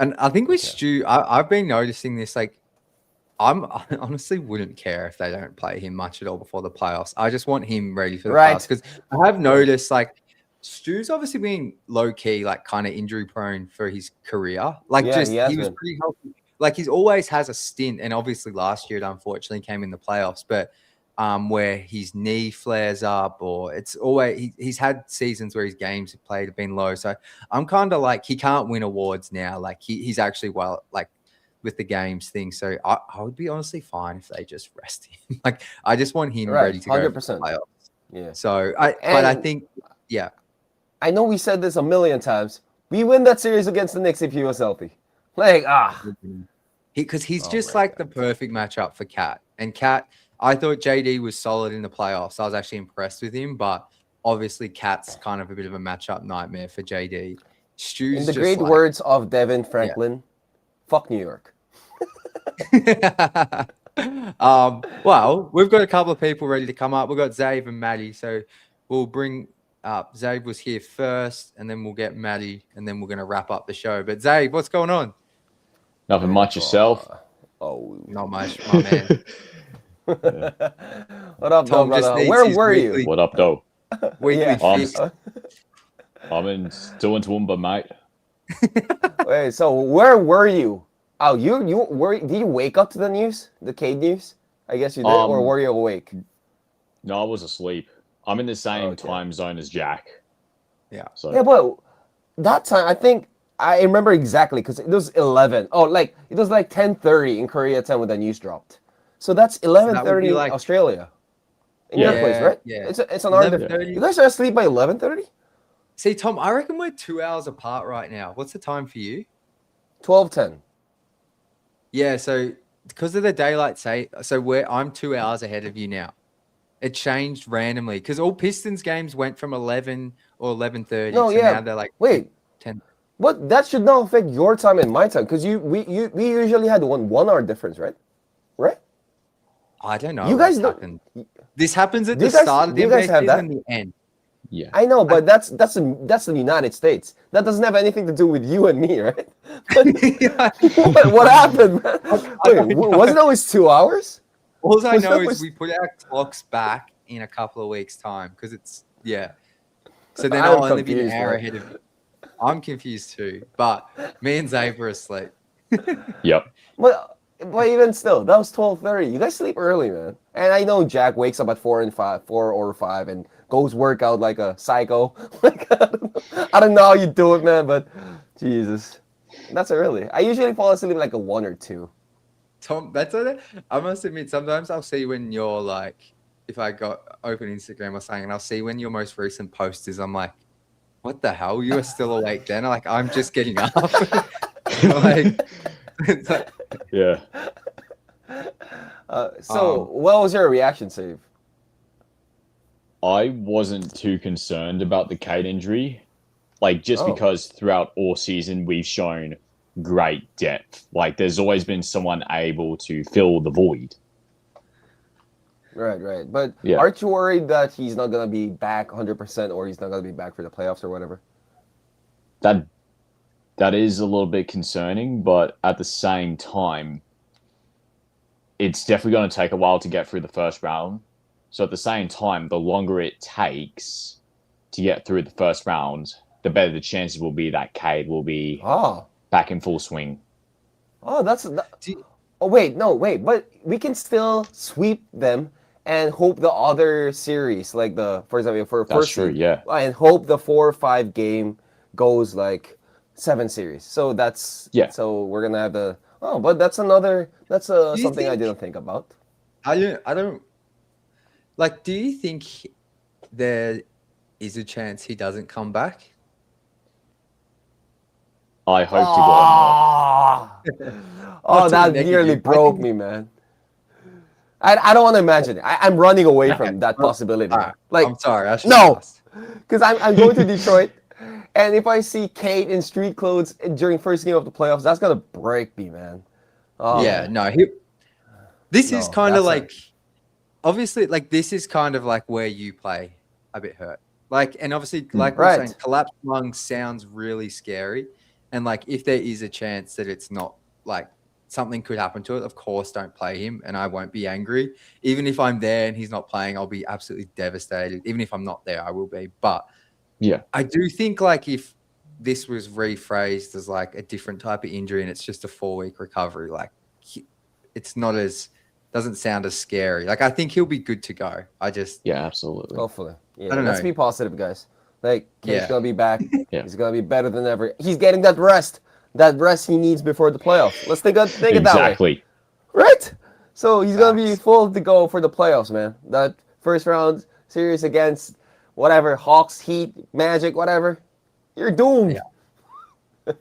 And I think with Stu, I've been noticing this. Like, I honestly wouldn't care if they don't play him much at all before the playoffs. I just want him ready for the playoffs because I have noticed like Stu's obviously been low key, like kind of injury prone for his career. Like, he was pretty healthy. Like, he's always has a stint, and obviously last year it unfortunately came in the playoffs, but where his knee flares up, or it's always he's had seasons where his games have played have been low. So I'm kind of like, he can't win awards now. Like, he's actually well, like with the games thing. So I would be honestly fine if they just rest him. Like, I just want him ready to 100%. Go for the playoffs. Yeah. So I think, yeah. I know we said this a million times. We win that series against the Knicks if he was healthy. Like, because he's just like the perfect matchup for Cat. And Cat, I thought JD was solid in the playoffs. I was actually impressed with him, but obviously Cat's kind of a bit of a matchup nightmare for JD. Stu's in the great words of Devin Franklin, fuck New York. Well, we've got a couple of people ready to come up. We've got Zave and Maddie, so we'll bring up. Zave was here first, and then we'll get Maddie, and then we're going to wrap up the show. But Zave, what's going on? Nothing much yourself. Not much, my man. What up, Tom? Where were you? What up, though? I'm in still in Toowoomba, mate. Wait, so where were you? Oh, did you wake up to the news, the Cade news? I guess you did, or were you awake? No, I was asleep. I'm in the same time zone as Jack. Yeah. So yeah, but that time I remember exactly because it was 11. Oh, like it was like 10:30 in Korea time when the news dropped. So that's 11:30 like, Australia. In your place, right? Yeah. It's an hour difference. You guys are asleep by 11:30? See, Tom, I reckon we're 2 hours apart right now. What's the time for you? 12:10. Yeah, so because of the daylight I'm 2 hours ahead of you now. It changed randomly because all Pistons games went from 11 or 11:30. No, so now they're like 10. What? That should not affect your time and my time because we usually had one hour difference, right? Right? I don't know. You guys don't. This happens at the start of the NBA season and the end. Yeah, I know, but that's the United States. That doesn't have anything to do with you and me, right? What happened, man? Wait, wasn't it always 2 hours? All I know is we put our clocks back in a couple of weeks' time because it's So then I'll only be an hour ahead of you. I'm confused too, but me and Zave are asleep. Yep. But even still, that was 12:30. You guys sleep early, man. And I know Jack wakes up at 4 or 5 and goes work out like a psycho. Like, I don't know how you do it, man, but Jesus. That's early. I usually fall asleep like a 1 or 2. Tom, that's it. I must admit, sometimes I'll see when you're like, if I got open Instagram or something, and I'll see when your most recent post is, I'm like, what the hell? You are still awake then? Like, I'm just getting up. Yeah. So, what was your reaction, Save? I wasn't too concerned about the Cade injury. Like, just because throughout all season we've shown great depth. Like, there's always been someone able to fill the void. Right. But aren't you worried that he's not going to be back 100% or he's not going to be back for the playoffs or whatever? That is a little bit concerning, but at the same time, it's definitely going to take a while to get through the first round. So at the same time, the longer it takes to get through the first round, the better the chances will be that Cade will be back in full swing. Oh, Oh wait, but we can still sweep them and hope the other series, like for example, for That's first true, seed, yeah. and hope the 4 or 5 game goes like 7 series. So Yeah. so we're gonna have but that's Do you something I think didn't think about. I don't like, do you think there is a chance he doesn't come back? I hope to God Ah, Not to the that nearly negative. I broke think me, man. I don't want to imagine it. I'm running away okay. from that Well, possibility. all right. Like, I'm sorry, I should have no, asked. because I'm going to Detroit, and if I see Cade in street clothes during first game of the playoffs, that's gonna break me, man. Oh, Yeah, Yeah. no, this is no, kind of that's like, obviously, like, this is kind of like where you play a bit hurt. Like, and obviously, like we were saying, right. collapsed lung sounds really scary. And like, if there is a chance that it's not, like, something could happen to it, of course, don't play him, and I won't be angry. Even if I'm there and he's not playing, I'll be absolutely devastated. Even if I'm not there, I will be. But Yeah. I do think, like, if this was rephrased as like a different type of injury and it's just a 4-week recovery, like, it's not as, doesn't sound as scary. Like, I think he'll be good to go. I just, Yeah, absolutely. Hopefully, yeah. I don't Let's know. be positive, guys. Like, Cade's Yeah. gonna be back. Yeah. He's gonna be better than ever. He's getting that rest he needs before the playoffs. Let's think it that way, Exactly. right? So he's gonna be Facts. full to go for the playoffs, man. That first round series against whatever Hawks, Heat, Magic, whatever. You're doomed. Yeah.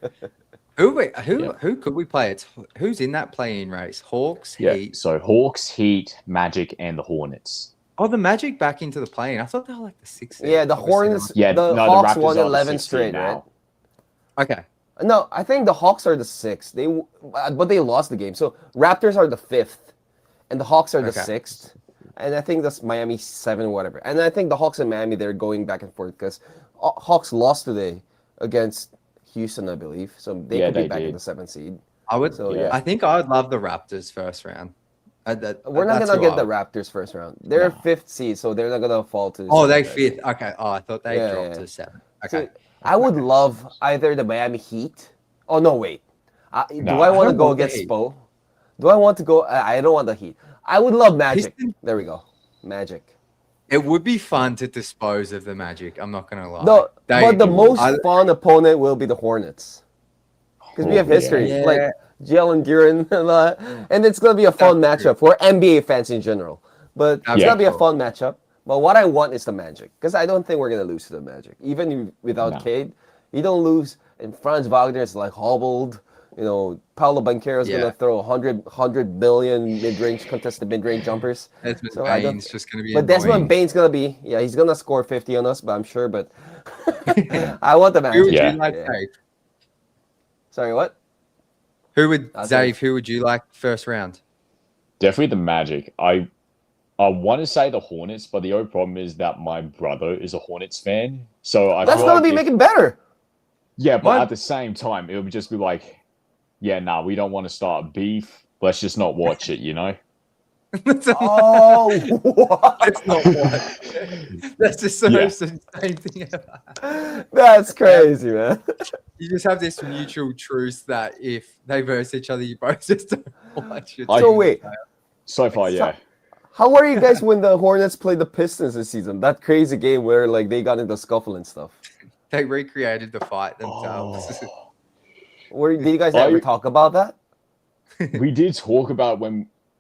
Who could we play? Who's in that play-in race? Hawks, Yeah. Heat. So Hawks, Heat, Magic, and the Hornets. Oh, the Magic back into the play-in. I thought they were like the sixth. Yeah, the Hornets. Yeah, the no, Hawks the Raptors won are the 11 6th seed straight, right? now. Okay. No, I think the Hawks are the 6th. But they lost the game. So Raptors are the 5th, and the Hawks are the Okay. 6th. And I think that's Miami 7, whatever. And I think the Hawks and Miami, they're going back and forth because Hawks lost today against Houston, I believe. So they Yeah, could be they back in did. the 7th seed. I would. So, yeah. I think I would love the Raptors first round. We're not That's gonna who get I the would- Raptors first round. They're No. 5th seed, so they're not gonna fall to. Oh, they 7th, I fifth. think. Okay. Oh, I thought they Yeah, dropped yeah. to 7. So, Okay. I would love either the Miami Heat. Oh no, wait. Do No, I I want to don't go want the against Heat. Spo? Do I want to go? I don't want the Heat. I would love Magic. Pistons- There we go, Magic. It would be fun to dispose of the Magic. I'm not gonna lie. No, but the it most I- fun opponent will be the Hornets because we have Oh, yeah. history, Yeah. like Jalen Duren, and it's gonna be a fun That's matchup for NBA fans in general. But it's That's gonna be a cool. fun matchup. But what I want is the Magic because I don't think we're gonna lose to the Magic, even without No. Cade. You don't lose, and Franz Wagner is like hobbled. You know, Paulo Banchero is Yeah. gonna throw 100 billion mid-range contested mid-range jumpers. Desmond So I don't- Bain's just gonna be. But Desmond annoying. Bain's gonna be, he's gonna score 50 on us, but I'm sure. But I want the Who Magic. would Yeah. you like, Yeah. Dave? Sorry, what? Who would I'll Dave? Who would you like first round? Definitely the Magic. I want to say the Hornets, but the only problem is that my brother is a Hornets fan. So I That's feel gonna like be if- making better. Yeah, but What? at the same time, it would just be like, yeah, nah, we don't want to start beef. Let's just not watch it, you know? Oh, what? That's not what. That's just the Yeah. most insane thing ever. That's crazy, man. You just have this mutual truce that if they verse each other, you both just don't watch it. So wait, So far, yeah. how are you guys when the Hornets played the Pistons this season? That crazy game where like they got into scuffle and stuff. They recreated the fight themselves. Did you guys I- ever talk about that? We did talk about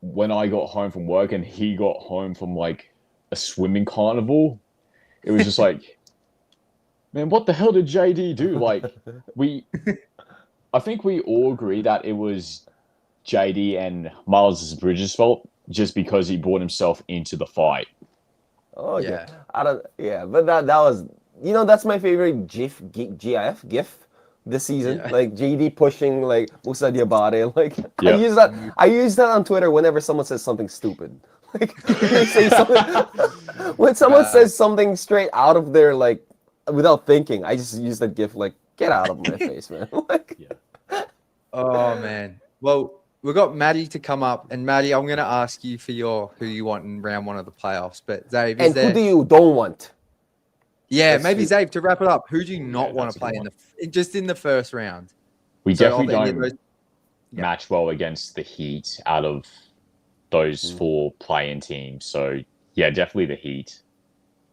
when I got home from work and he got home from like a swimming carnival. It was just like, man, what the hell did JD do? Like, I think we all agree that it was JD and Miles Bridges' fault just because he brought himself into the fight. Oh Yeah. yeah. But that was, that's my favorite GIF this season. Yeah. Like JD pushing like Musa Diabate. Like Yeah. I use that on Twitter whenever someone says something stupid. Like they say something, when someone says something straight out of their like without thinking, I just use that GIF like get out of my face, man. Like, Oh man. Well, we've got Maddie to come up, and Maddie, I'm going to ask you for who you want in round 1 of the playoffs. But Dave, is and there? who do you don't want? Yeah, That's maybe who- Dave, to wrap it up. Who do you not Yeah, want that's to a play good just in the first round? We So definitely of any of don't. those- match well against the Heat out of those Mm. 4 play-in teams. So yeah, definitely the Heat.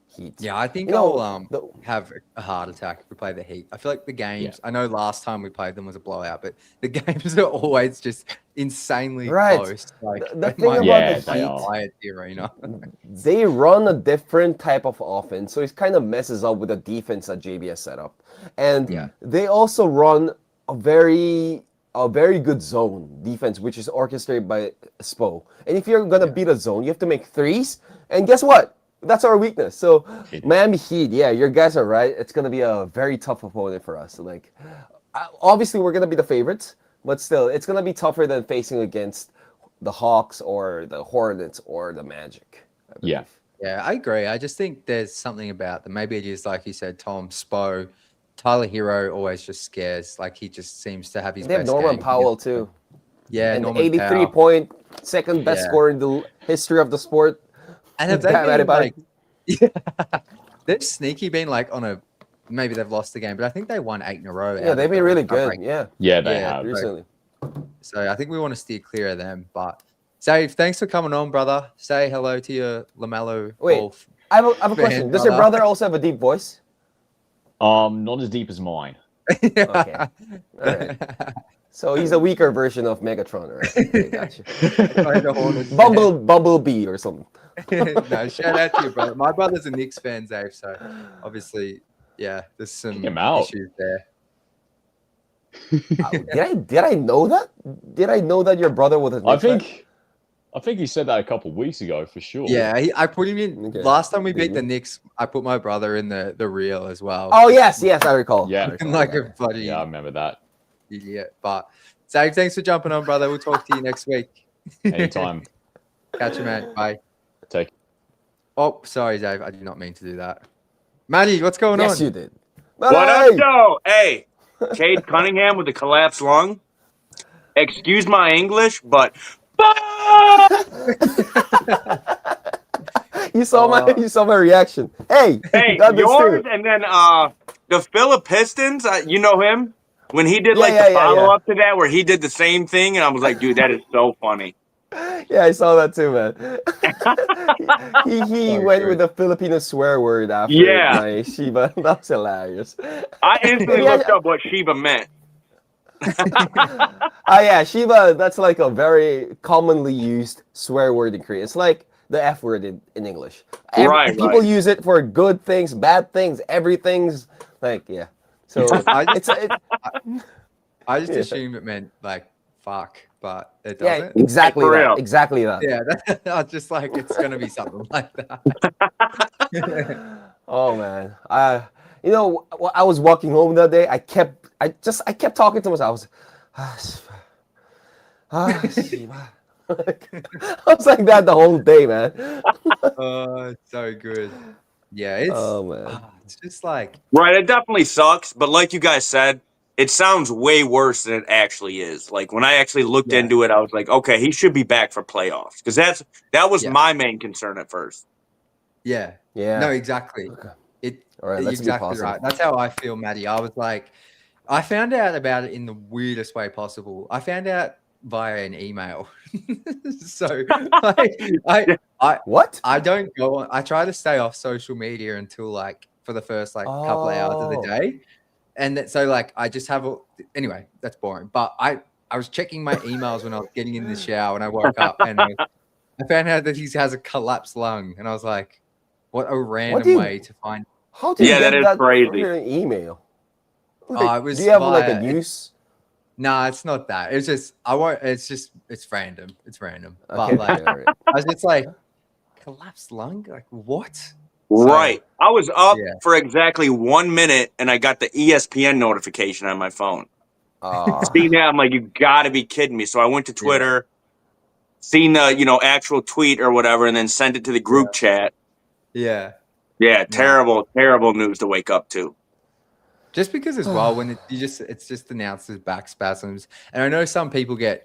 Heat. Yeah, I think You know, I'll the- have a heart attack if we play the Heat. I feel like the games. Yeah. I know last time we played them was a blowout, but the games are always just insanely Right. close. Like The when thing my about Yeah, the they Heat, are. quiet the arena. they run a different type of offense, so it kind of messes up with the defense that JBS set up. And Yeah. they also run a very good zone defense, which is orchestrated by Spo. And if you're gonna Yeah. beat a zone, you have to make threes. And guess what? That's our weakness. So It- Miami Heat, yeah, your guys are right. It's gonna be a very tough opponent for us. Like, obviously we're gonna be the favorites, but still, it's gonna be tougher than facing against the Hawks or the Hornets or the Magic. I Yeah. believe. Yeah, I agree. I just think there's something about them. Maybe it is like you said, Tom, Spo, Tyler Hero always just scares. Like he just seems to have his They have best Norman game. Powell too, Yeah, and the Norman 83 Powell. point second best Yeah. scorer in the history of the sport. And have they Damn been anybody. like? Yeah, they've sneaky been like on a. Maybe they've lost the game, but I think they won 8 in a row. Yeah, they've been really good. Yeah, Yeah, they Yeah, have. recently. So I think we want to steer clear of them. But Dave, thanks for coming on, brother. Say hello to your LaMelo Wait. Ball. I have a Man, question. Does your brother. brother also have a deep voice? Not as deep as mine. Okay. All right. So he's a weaker version of Megatron, right? Okay, gotcha. Like the Hornets fan. Bumblebee or something. No, shout out to your brother. My brother's a Knicks fan, Dave. So obviously, yeah, there's some Kick him out. issues there. Did I know that? Did I know that your brother was a Knicks fan? I think he said that a couple weeks ago for sure. Yeah, I put him in. Okay. Last time we beat Mhm. the Knicks, I put my brother in the reel as well. Oh yes, I recall. Yeah. I recall. Like a bloody Yeah, I remember that. idiot. But Dave, thanks for jumping on, brother. We'll talk to you next week. Anytime. Catch you, mate. Bye. Take Oh, sorry, Dave. I did not mean to do that. Maddie, what's going Yes, on? you did. What Hey! up, though? Hey, Cade Cunningham with the collapsed lung. Excuse my English, but You saw my reaction. Hey, hey, got this yours too. and then the Philip Pistons. You know him when he did like Yeah, the follow up to that, where he did the same thing, and I was like, dude, that is so funny. Yeah, I saw that too, man. he Sorry, went Chris. with the Filipino swear word after Yeah. my Shiba. That was hilarious. I instantly Yeah. looked up what Sheba meant. Yeah, Shiba, that's like a very commonly used swear word in Korea. It's like the F word in English. Right, People right. use it for good things, bad things, everything's like, yeah. So I it's I just Yeah. assumed it meant like fuck, but it yeah, doesn't. exactly For that. real. Exactly that. Yeah, I was just like it's gonna be something like that. Oh man, you know, I was walking home that day. I kept talking to myself. Shiba. I was like that the whole day, man. Oh, it's so good. Yeah, it's Oh man. it's just like Right, it definitely sucks, but like you guys said, it sounds way worse than it actually is. Like when I actually looked Yeah. into it, I was like, okay, he should be back for playoffs because that was Yeah. my main concern at first. yeah. Yeah. No, exactly. Okay. It All right, you're let's be exactly positive. right. That's how I feel, Maddie. I was like, I found out about it in the weirdest way possible. I found out via an email. So like, What? I don't go on. I try to stay off social media until like for the first like couple of hours of the Oh. day, and so like I just have a anyway. That's boring. But I was checking my emails when I was getting in the shower and I woke up and I found out that he has a collapsed lung, and I was like, what a random do you- way to find. How did you Yeah, get that is that crazy. from your email? It was do you have like a via- news? No, it's not that. It's just I won't. It's random. It's random. Okay, But like all right. I was just like collapsed lung. Like what? Right. I was up yeah. for exactly 1 minute and I got the ESPN notification on my phone. Seeing that, I'm like, you gotta be kidding me. So I went to Twitter, seen the, actual tweet or whatever, and then sent it to the group chat. Yeah. Yeah, terrible news to wake up to. Just because as well, when it's just announced as back spasms, and I know some people get,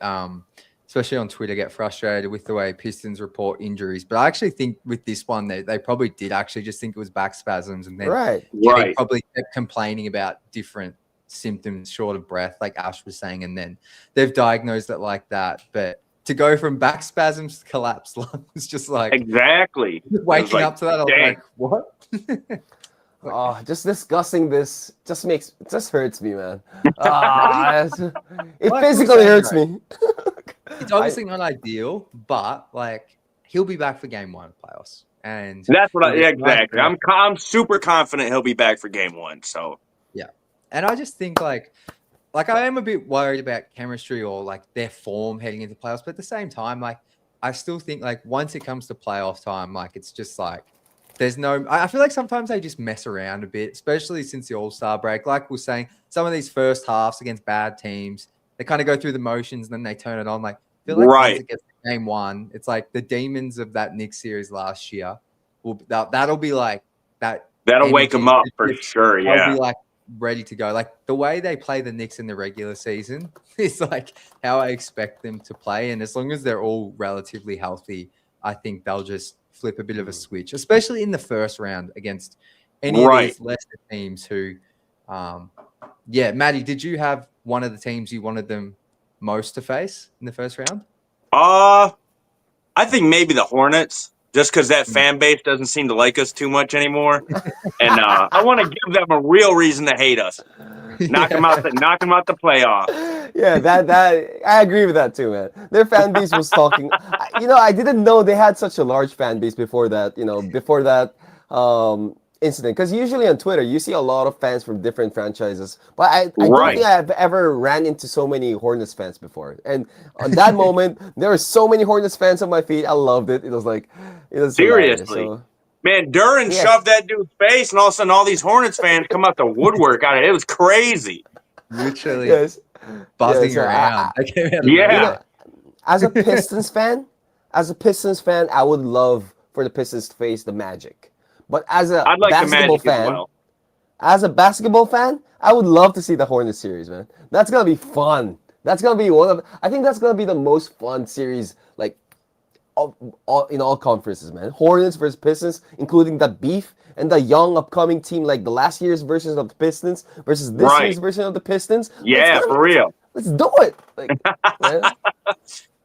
especially on Twitter, get frustrated with the way Pistons report injuries. But I actually think with this one, they probably did actually just think it was back spasms, and then Right. Jay Right. probably kept complaining about different symptoms, short of breath, like Ash was saying, and then they've diagnosed it like that. But to go from back spasms to collapsed lungs, just like Exactly. waking up to that, I was dang. like, what? Oh, just discussing this just hurts me, man. It Like physically we're hurts saying, me. It's obviously not ideal, but like he'll be back for game 1 of playoffs. And That's what it's exactly. like- I'm super confident he'll be back for game 1. So And I just think like I am a bit worried about chemistry or like their form heading into playoffs, but at the same time, like I still think like once it comes to playoff time, like it's just like there's no. I feel like sometimes they just mess around a bit, especially since the All-Star break. Like we're saying, some of these first halves against bad teams, they kind of go through the motions and then they turn it on. Like I feel like once it gets to game 1, it's like the demons of that Knicks series last year. That'll be like that. that'll wake energy. them up for sure. They'll Yeah. be like ready to go. Like the way they play the Knicks in the regular season is like how I expect them to play. And as long as they're all relatively healthy, I think they'll just flip a bit of a switch, especially in the first round against any of these lesser teams who, Maddie, did you have one of the teams you wanted them most to face in the first round? I think maybe the Hornets, just because that fan base doesn't seem to like us too much anymore, and I want to give them a real reason to hate us. Knock them out the playoff. Yeah, that I agree with that too, man. Their fan base was talking. I didn't know they had such a large fan base before that. Before that incident, because usually on Twitter you see a lot of fans from different franchises, but I don't think I've ever ran into so many Hornets fans before. And on that moment, there were so many Hornets fans on my feed. I loved it. It was Seriously. So, Man, Duran shoved that dude's face, and all of a sudden, all these Hornets fans come out the woodwork out of it. It was crazy. Literally buzzing around. As a Pistons fan, I would love for the Pistons to face the Magic. But as a I'd like basketball the Magic fan, as well. As a basketball fan, I would love to see the Hornets series, man. That's gonna be fun. That's gonna be I think that's gonna be the most fun series, like in all conferences, man. Hornets versus Pistons, including the beef and the young upcoming team, like the last year's version of the Pistons versus this year's version of the Pistons. Yeah, for real. Let's do it. Like, man.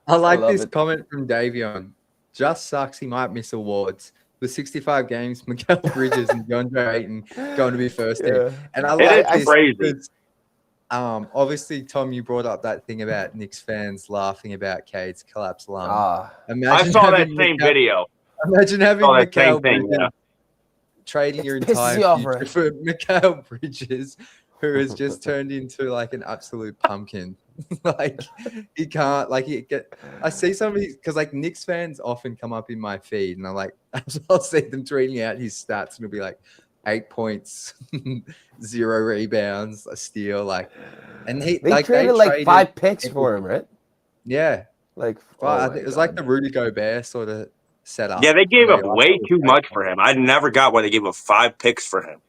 I like this comment from Davion. Just sucks he might miss awards. With 65 games, Mikal Bridges and DeAndre Ayton going to be first team. And I like this because, obviously, Tom, you brought up that thing about Knicks fans laughing about Cade's collapsed lung. I saw that same video. Imagine having Mikal Bridges yeah. trading your entire future for Mikal Bridges, who has just turned into like an absolute pumpkin. Like he can't I see some of these because like Knicks fans often come up in my feed and I'm like I'll see them tweeting out his stats and it'll be like 8 points, 0 rebounds, a steal, and they traded like 5 picks for him, right? Yeah, like I think it was like the Rudy Gobert sort of setup. Yeah, they gave up way too much for him. I never got why they gave up 5 picks for him.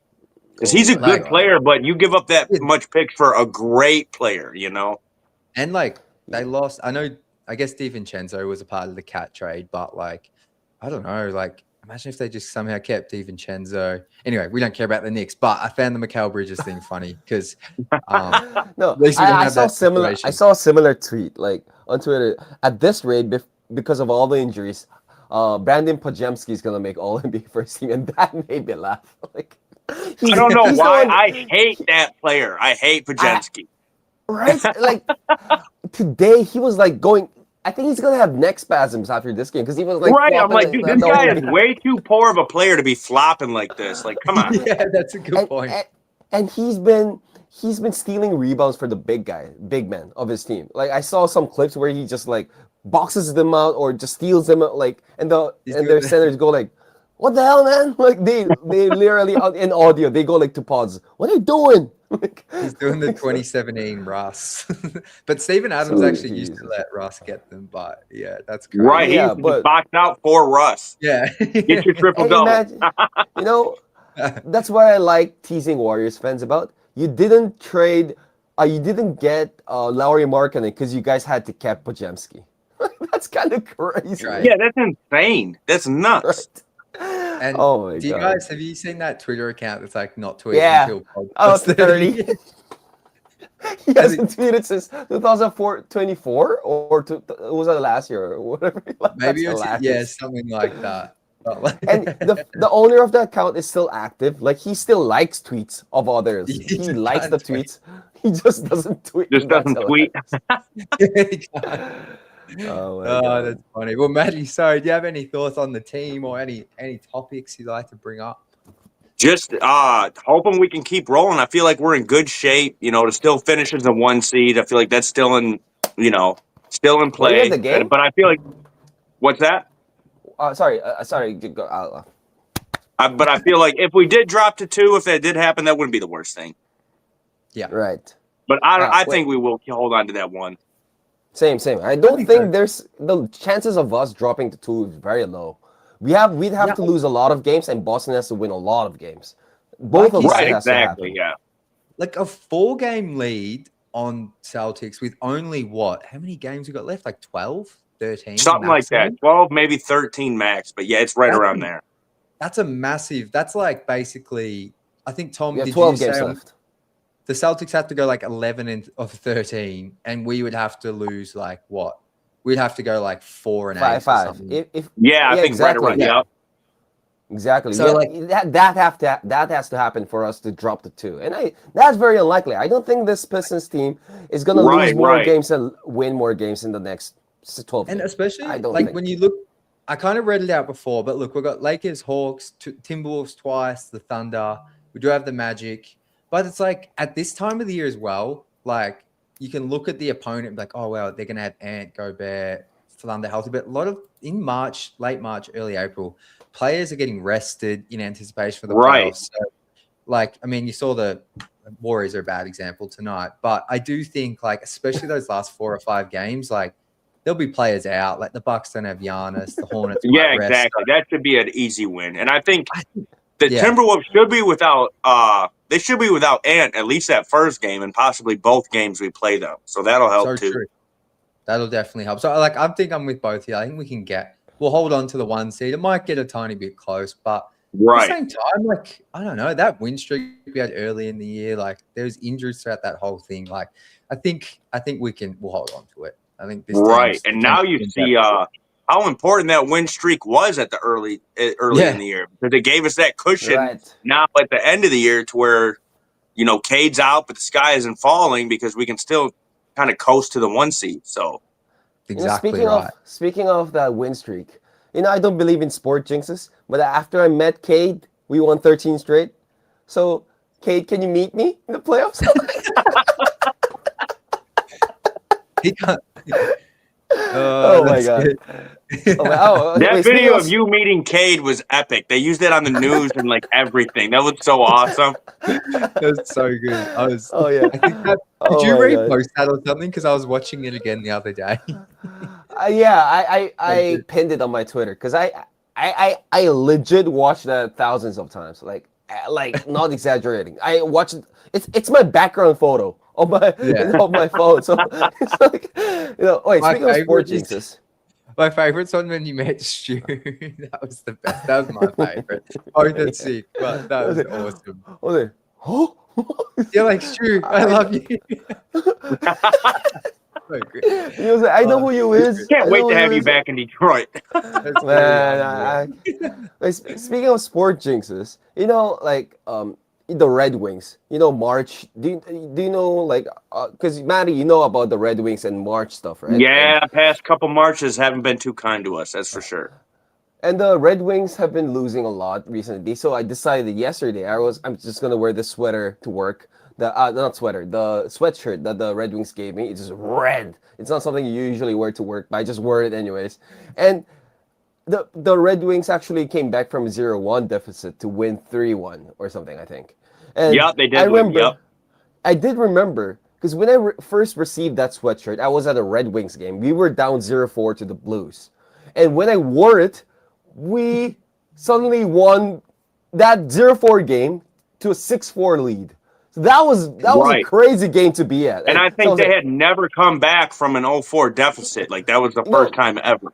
Because he's a good player, but you give up that much picks for a great player, And they lost. I guess DiVincenzo was a part of the Cat trade, but I don't know. Imagine if they just somehow kept DiVincenzo. Anyway, we don't care about the Knicks, but I found the Mikal Bridges thing funny because no, I saw similar. I saw a similar tweet on Twitter. At this rate, because of all the injuries, Brandon Podziemski is gonna make All NBA first team, and that made me laugh. I don't know why. I hate that player. I hate Podziemski. Right? Today he was going. I think he's gonna have neck spasms after this game because he was right. I'm like, dude, this guy is way too poor of a player to be flopping like this. Come on. Yeah, that's a good point. And he's been stealing rebounds for the big man of his team. I saw some clips where he just boxes them out or just steals them out, and their centers go what the hell, man? They literally in audio they go to pods. What are you doing? He's doing the 2017 Russ. But Steven Adams actually used to let Russ get them, but yeah, that's crazy. Right, he used to box out for Russ. Yeah. Get your triple double. That's what I like teasing Warriors fans about. You didn't trade you didn't get Lauri Markkanen because you guys had to cap Podziemski. That's kind of crazy. Right. Yeah, that's insane. That's nuts. Right. And have you seen that Twitter account that's not tweeting until podcast 30? He hasn't tweeted since 2024 or was that last year or whatever? Maybe it's something like that. And the owner of the account is still active. Like he still likes tweets of others. He He just likes the can't tweets. He just doesn't tweet. Just doesn't tweet. Oh my Oh, God. that's funny. Well, Maddie, sorry, do you have any thoughts on the team or any topics you'd like to bring up? Just hoping we can keep rolling. I feel like we're in good shape, to still finish as a 1 seed. I feel like that's still in, still in Were you play. at the game? But I feel like, what's that? Sorry. But I feel like if we did drop to 2, if that did happen, that wouldn't be the worst thing. Yeah. Right. But I think we will hold on to that 1. Same. I don't think there's the chances of us dropping to 2 is very low. We'd have to lose a lot of games, and Boston has to win a lot of games. Both of us right, has to exactly, happen. yeah. Like a 4-game lead on Celtics with only what? How many games we got left? Like 12, 13? Something like that. 12, maybe 13 max. But yeah, it's right around there. That's a massive. That's like basically. I think Tom. We have did 12 you games say left. the Celtics have to go like 11 of 13, and we would have to lose like what? We'd have to go like 4 and 8 or 5. something. I think exactly. right around. Yeah. Exactly. So, that has to happen for us to drop to 2, and that's very unlikely. I don't think this Pistons team is going to lose more games and win more games in the next 12 And games. especially I don't like think. when you look, I kind of read it out before, but look, we've got Lakers, Hawks, Timberwolves twice, the Thunder. We do have the Magic, but it's like at this time of the year as well. Like you can look at the opponent and be like, oh well, they're going to have Ant, Gobert, Thunder healthy, but a lot of in March, late March, early April. Players are getting rested in anticipation for the playoffs. So, like, I mean, you saw the Warriors are a bad example tonight, but I do think, like, especially those last 4 or 5 games, like, there'll be players out. Like, the Bucks don't have Giannis, the Hornets. Yeah, exactly. That should be an easy win. And I think the Yeah. Timberwolves should be without they should be without Ant at least that first game and possibly both games we play them. So that'll help too. True. That'll definitely help. So, like, I think I'm with both here. I think we'll hold on to the 1 seed. It might get a tiny bit close, but at the same time, like, I don't know, that win streak we had early in the year, like, there's injuries throughout that whole thing. Like, I think we'll hold on to it. I think this and now you see how important that win streak was at the early in the year, because it gave us that cushion now at the end of the year to where, Cade's out, but the sky isn't falling because we can still kind of coast to the 1 seed. So exactly speaking of that win streak, I don't believe in sport jinxes, but after I met Cade, we won 13 straight. So, Cade, can you meet me in the playoffs? He can't. Oh my God. That video of you meeting Cade was epic. They used it on the news and like everything. That was so awesome. That was so good. Oh yeah. I think did you repost that or something? Because I was watching it again the other day. I pinned it on my Twitter because I legit watched that thousands of times. Like not exaggerating. I watched it. It's my background photo on my phone. So it's like speaking of sport jinxes. My favorite's one when you met Stu. That was the best. That was my favorite. Oh, that's sick. But that was awesome. You're like, Stu, I love you. So great. He was like, I know who you is. Can't wait to have you back in Detroit. Man, speaking of sport jinxes, the Red Wings, March. Do you know, because Maddie, you know about the Red Wings and March stuff, right? Yeah, past couple Marches haven't been too kind to us, that's for sure. And the Red Wings have been losing a lot recently, so I decided yesterday I'm just gonna wear this sweater to work. The sweatshirt that the Red Wings gave me. It's just red. It's not something you usually wear to work, but I just wore it anyways. And the Red Wings actually came back from 0-1 deficit to win 3-1 or something, I think. And they did. I did remember because when I first received that sweatshirt, I was at a Red Wings game. We were down 0-4 to the Blues, and when I wore it, we suddenly won that 0-4 game to a 6-4 lead. So that was a crazy game to be at. And I think they had never come back from an 0-4 deficit. Like that was the first time ever.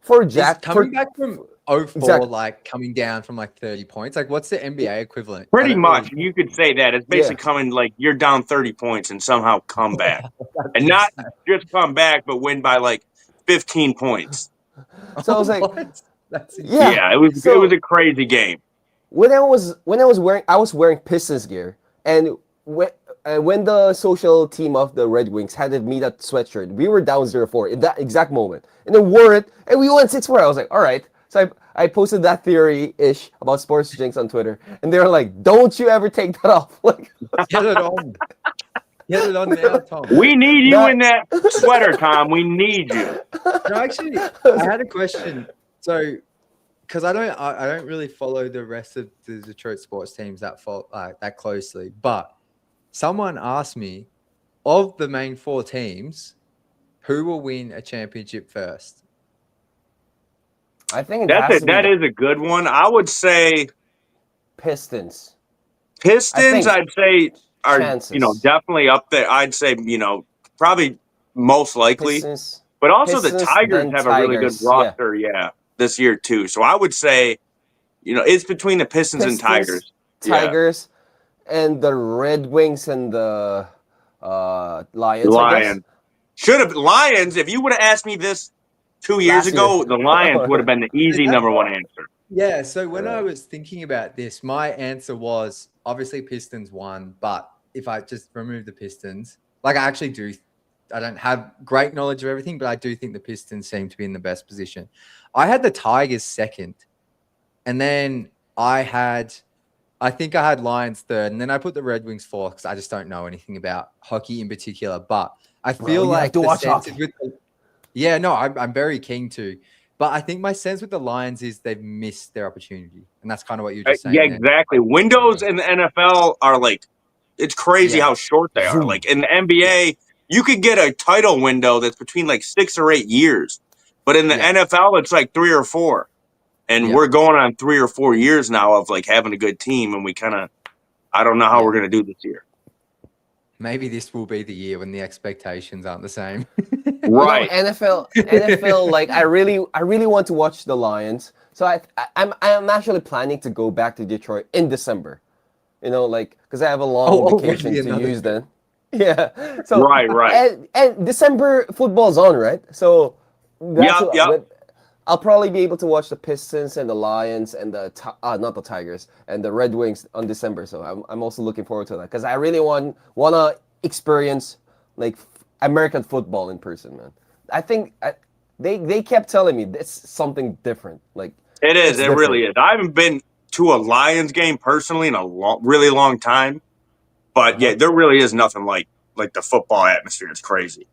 For Jack coming back from 04, Exactly. like coming down from like 30 points. Like, what's the NBA equivalent? I Pretty don't much, really- you could say that. It's basically coming like you're down 30 points and somehow come back. That's And not insane. just come back, but win by like 15 points. So I was like, What? That's insane. yeah. Yeah, it was a crazy game. When I was wearing Pistons gear, and when the social team of the Red Wings handed me that sweatshirt, we were down 0-4 in that exact moment, and they wore it, and we won 6-4. I was like, all right. So I posted that theory-ish about Sports Jinx on Twitter, and they were like, don't you ever take that off. Like, Get it on. Get it on now, Tom. We need you That- in that sweater, Tom. We need you. No, actually, I had a question. So, because I don't really follow the rest of the Detroit sports teams that closely, but someone asked me, of the main 4 teams, who will win a championship first? I think That is a good one. I would say Pistons. Pistons, I I'd say, are chances. definitely up there. I'd say, probably most likely. Pistons. But also the Pistons, Tigers then have a really good Tigers, roster, this year too. So I would say, it's between the Pistons and Tigers. Tigers, and the Red Wings and the Lions. Lions. Lions, if you would have asked me this 2 years Last ago, year. the Lions would have been the easy number one answer. Yeah, so when I Right. was thinking about this, my answer was obviously Pistons won, but if I just remove the Pistons, like I don't have great knowledge of everything, but I do think the Pistons seem to be in the best position. I had the Tigers second, and then I think I had Lions third, and then I put the Red Wings fourth because I just don't know anything about hockey in particular, but I feel you like have to the watch sense hockey. yeah, no, I'm very keen to. But I think my sense with the Lions is they've missed their opportunity. And that's kind of what you're just saying. Yeah, there. exactly. Windows in the NFL are like, it's crazy Yeah. how short they are. Zoom. Like in the NBA, you could get a title window that's between like 6 or 8 years. But in the Yeah. NFL, it's like 3 or 4. And Yeah. we're going on 3 or 4 years now of like having a good team. And I don't know how we're going to do this year. Maybe this will be the year when the expectations aren't the same. Right. NFL. Like I really want to watch the Lions. So I'm actually planning to go back to Detroit in December. Because I have a long vacation maybe to another use then. Yeah. So Right. And December football's on, right? So Yep. I'll probably be able to watch the Pistons and the Lions and not the Tigers and the Red Wings on December. So I'm also looking forward to that because I really want to experience like American football in person, man. I think they kept telling me it's something different. Like It is. it's It different. really is. I haven't been to a Lions game personally in a really long time. But yeah, there really is nothing like the football atmosphere. It's crazy.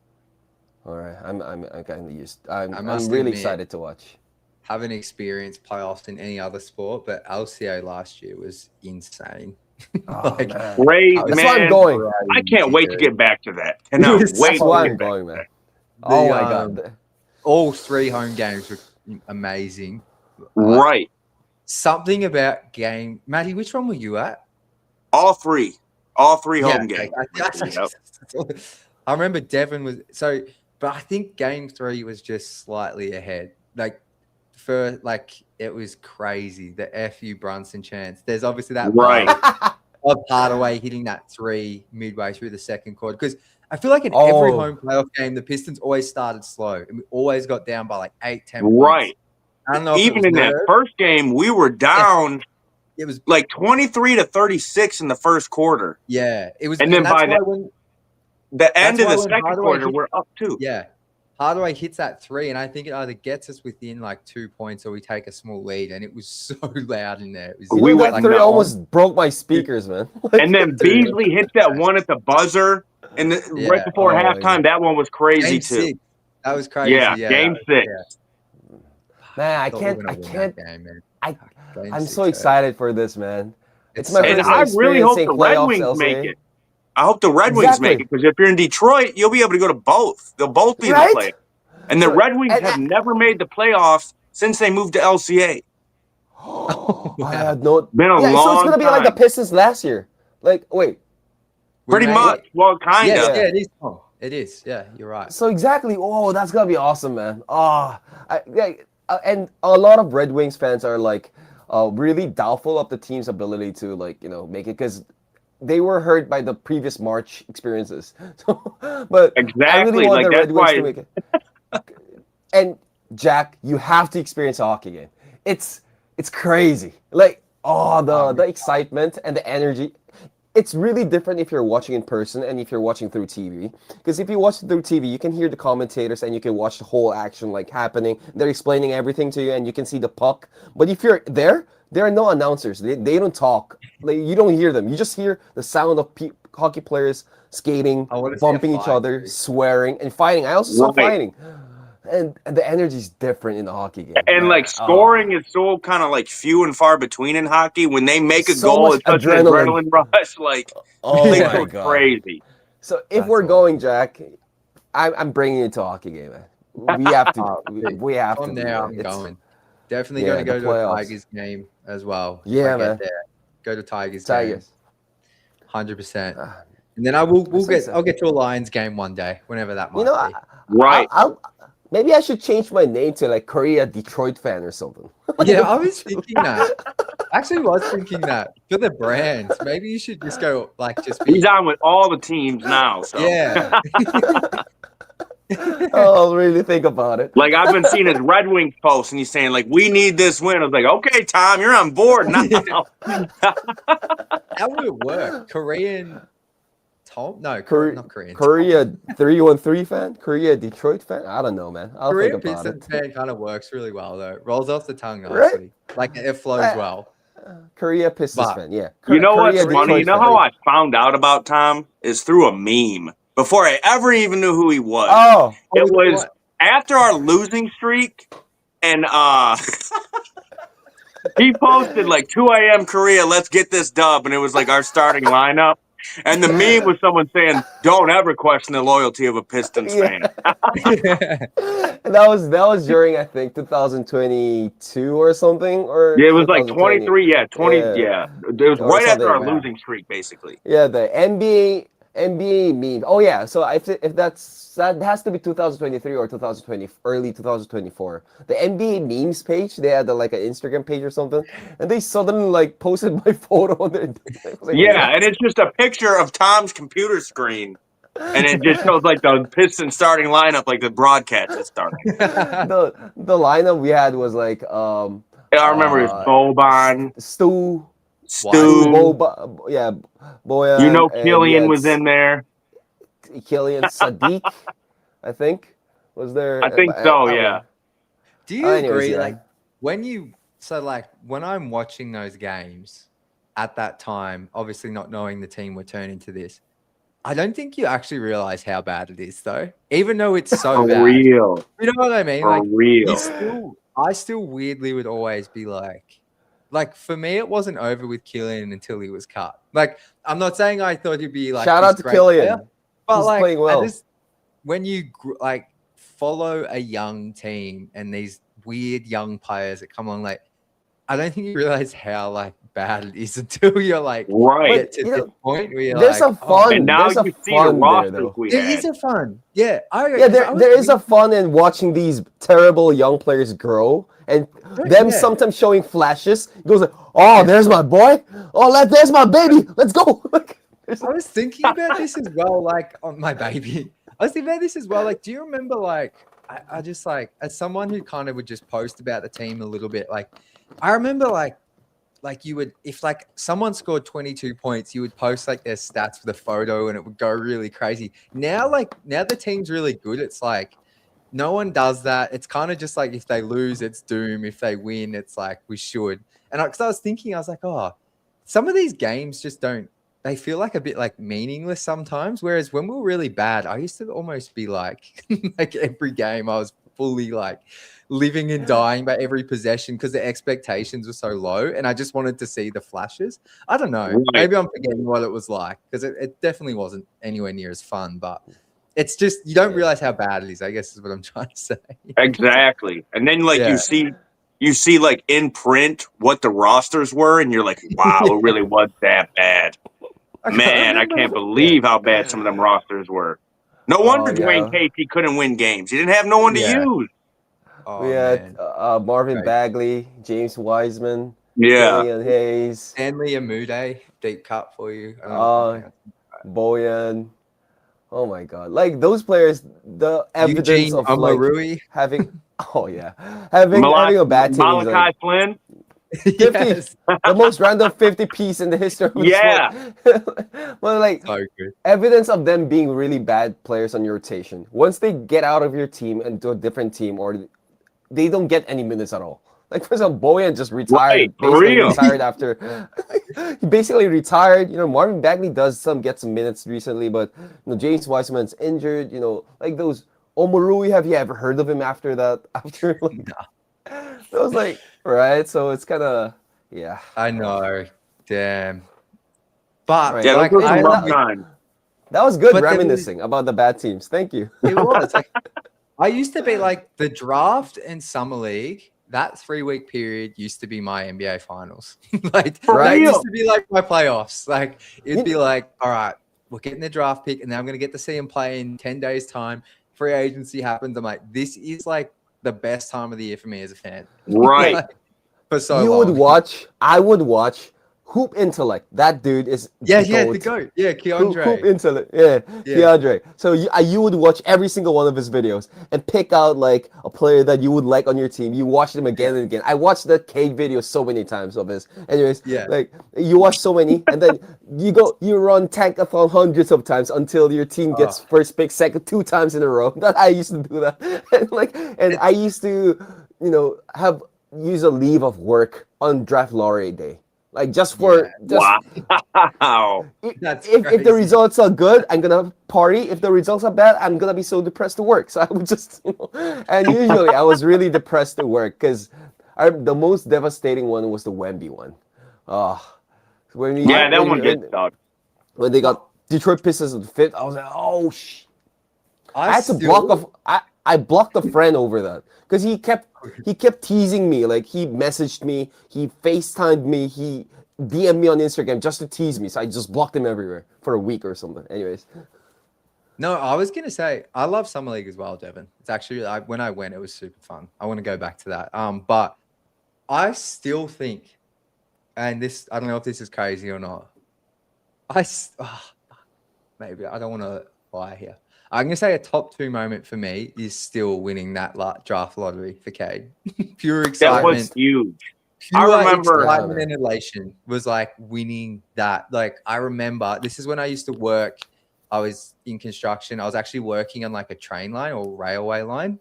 All right, I'm kind of used. I'm must really admit, excited to watch. Haven't experienced playoffs in any other sport, but LCA last year was insane. Oh, Like, man. Great, That's man. why I'm going. I can't wait to get back to that. It Cannot was wait That's to why get I'm back going, to man. that. Oh my god. All 3 home games were amazing. Right. Something about game. Matty, which one were you at? All three home okay. games. Yep. I remember Devon was but I think game 3 was just slightly ahead. It was crazy. The FU Brunson chance. There's obviously that Right. of Hardaway hitting that 3 midway through the second quarter. Because I feel like in every home playoff game, the Pistons always started slow. And we always got down by like 8-10 points. Right. I don't know if Even in that first game, we were down it was like 23-36 in the first quarter. yeah. It was And then that's by why when the end That's of why the when second Hardaway quarter, hit- we're up 2. yeah. Hardaway hits that 3, and I think it either gets us within like 2 points or we take a small lead, and it was so loud in there. It was We That went like, 3 nuts. almost broke my speakers, man. And then Beasley hits that one at the buzzer, and right before halftime, that one was crazy game too. 6. That was crazy. Yeah, game 6. Yeah. Man, I Thought we were can't. gonna win that game, man. Game I'm 6 so hurt. excited for this, man. It's my so And first I time really hope the experiencing Red playoffs, Wings LCA. make it. I hope the Red Wings Exactly. make it because if you're in Detroit, you'll be able to go to both. They'll both be in Right? the play. And the So- Red Wings and have never made the playoffs since they moved to LCA. I had no. Been a so it's long gonna be like the time. Pistons last year. Like, wait. We Pretty made much. it. Well, kind Yes, of. yeah, it is. Tom. It is. Yeah, you're right. So exactly. Oh, that's gonna be awesome, man. Oh, and a lot of Red Wings fans are like really doubtful of the team's ability to make it because they were hurt by the previous March experiences. But I really Exactly. want Like the that's Red Wings to why. make it. And Jack, you have to experience a hockey game. It's crazy. Like the excitement and the energy. It's really different if you're watching in person and if you're watching through TV. Because if you watch through TV, you can hear the commentators and you can watch the whole action like happening. They're explaining everything to you and you can see the puck. But if you're there are no announcers. They don't talk. Like you don't hear them. You just hear the sound of hockey players skating, I want to see a bumping each fight, other, too. swearing, and fighting. I also saw Right. fighting. And the energy is different in the hockey game. And Man, like scoring is so kind of like few and far between in hockey. When they make a So goal, much it's such an adrenaline. adrenaline rush. Like Oh they my go God. crazy. So if That's we're awesome. going, Jack, I'm bringing you to a hockey game, man. We have to. we have to. From do there, that. I'm It's- going. Definitely Yeah, going to go the to a playoffs. Tigers game as well. if Yeah, I get man. there. Go to Tigers, Tigers. game, 100%. Ah, And then I'll get to a Lions game one day, whenever that might You know, be. Right. maybe I should change my name to like Korea Detroit fan or something. Yeah, I was thinking that. Actually, was thinking that for the brand. Maybe you should just go like just be. He's on with all the teams now. So Yeah. I'll really think about it. like I've been seeing his Red Wings posts, and he's saying like, "We need this win." I was like, "Okay, Tom, you're on board now." How would it work? Korean Tom? No, not Korean. Korea 313 fan? Korea Detroit fan? I don't know, man. I'll Korean think about Pistons it. fan kind of works really well though. Rolls off the tongue Right? nicely. Like it flows Right. well. Korea Pistons But- fan, yeah. You know what's Korea funny? You Detroit know fan. how I found out about Tom is through a meme before I ever even knew who he was. Oh, It was after our losing streak, and he posted like 2 a.m. Korea, let's get this dub, and it was like our starting lineup. And the meme was someone saying, "Don't ever question the loyalty of a Pistons Yeah. fan." And that was during I think 2022 or something, or Yeah, it was like 2020. 23, yeah, 20, Yeah. yeah. It was Or right after our something, yeah. losing streak, basically. Yeah, the NBA meme. Oh yeah, so if that has to be 2023 or 2020, early 2024. The NBA memes page, they had like an Instagram page or something, and they suddenly like posted my photo on their. I was like, Yeah, what? and it's just a picture of Tom's computer screen, and it just shows like the Pistons starting lineup, like the broadcast is starting. the lineup we had was like I remember it was Boban, Stu, Stu. Boyan. You know, and Killian we was had in there. Killian Sadiq, I think, was there. I think I so, don't yeah. know. Do you Anyways, agree? yeah. Like when I'm watching those games at that time, obviously not knowing the team would turn into this, I don't think you actually realize how bad it is, though. Even though it's so For bad, real. you know what I mean? For Like real. I still weirdly would always be like for me, it wasn't over with Killian until he was cut. Like I'm not saying I thought he'd be like Shout this out to great Killian. player, but He's like playing well. when you like follow a young team and these weird young players that come on, like I don't think you realize how like bad it is until you're like Right. get to this point where you're there's like, a fun. And now there's a you see the fun there, rosters though. we There had. is a fun, yeah. Yeah, there is a fun in watching these terrible young players grow and them yeah. sometimes showing flashes. He goes like, "Oh, there's my boy. Oh, there's my baby. Let's go." I was thinking about this as well, like on my baby. I was thinking about this as well. Like, do you remember, like, I just like, as someone who kind of would just post about the team a little bit, like, I remember, like you would, if like someone scored 22 points, you would post like their stats with a photo and it would go really crazy. Now the team's really good. It's like, no one does that. It's kind of just like if they lose, it's doom. If they win, it's like we should. And because I was thinking, I was like, oh, some of these games just don't. They feel like a bit like meaningless sometimes. Whereas when we were really bad, I used to almost be like, like every game I was fully like living and dying by every possession because the expectations were so low, and I just wanted to see the flashes. I don't know. Right. Maybe I'm forgetting what it was like because it definitely wasn't anywhere near as fun, but. It's just you don't realize how bad it is, I guess is what I'm trying to say. Exactly. And then like Yeah. you see like in print what the rosters were, and you're like, wow, it really was that bad. Man, I can't believe how bad some of them rosters were. No wonder yeah. Dwayne Casey couldn't win games. He didn't have no one to Yeah. use. Oh We had man, Marvin Right. Bagley, James Wiseman, Yeah. Killian Hayes, Stanley Amude, deep cut for you. I don't know if I'm uh, pronouncing it right. Boyan. Oh my God! Like those players, the evidence Eugene of like Omarui. having, oh yeah, having a bad team is like Malachi Flynn. 50, Yes, the most random 50 piece in the history of the sport. Yeah. Well, like so good. evidence of them being really bad players on your rotation. Once they get out of your team and to a different team, or they don't get any minutes at all. Like for example, Boyan just Right. retired, For basically real. retired after. He basically retired. You know, Marvin Bagley does get some minutes recently, but James Wiseman's injured. Like those Omorui. Have you ever heard of him after that? After like, that was like right. So it's kind of yeah. I know. Damn. But Right. Yeah, those like were some I rough that, times. that was good but there was, reminiscing about the bad teams. Thank you. it was like I used to be like the draft and summer league. That 3-week period used to be my NBA finals. Like For that Right. used real. to be like my playoffs. Like it'd You- be like, all right, we're getting the draft pick, and then I'm gonna get to see him play in 10 days' time. Free agency happens. I'm like, this is like the best time of the year for me as a fan. Right. Like, for so You long. would watch. I would watch. Hoop Intellect. That dude is Yeah, GOAT. the GOAT. Yeah, Hoop Keandre. Intellect. Yeah, Yeah. DeAndre. So you would watch every single one of his videos and pick out like a player that you would like on your team. You watch them again and again. I watched the Cade video so many times of his. Anyways, Yeah. like you watch so many, and then you run tankathon hundreds of times until your team gets first pick, second, 2 times in a row. That I used to do that, and I used to have use a leave of work on draft lottery day. Like just for Wow. That's if the crazy. results are good, I'm gonna party. If the results are bad, I'm gonna be so depressed to work. So I would just, and usually I was really depressed to work because the most devastating one was the Wemby one. When we Yeah, that when, one when, gets dog. when they got Detroit Pistons in the 5th, I was like, oh I had to I blocked a friend over that because he kept teasing me. Like he messaged me, he FaceTimed me, he DM'd me on Instagram just to tease me. So I just blocked him everywhere for a week or something. Anyways, No, I was gonna say I love summer league as well, Devin. It's actually when I went, it was super fun. I want to go back to that. But I still think, and this I don't know if this is crazy or not. Maybe I don't want to lie here. I'm gonna say a top 2 moment for me is still winning that draft lottery for Cade. Pure That excitement. was huge. I Pure remember- excitement and elation was like winning that. Like I remember this is when I used to work. I was in construction. I was actually working on like a train line or railway line.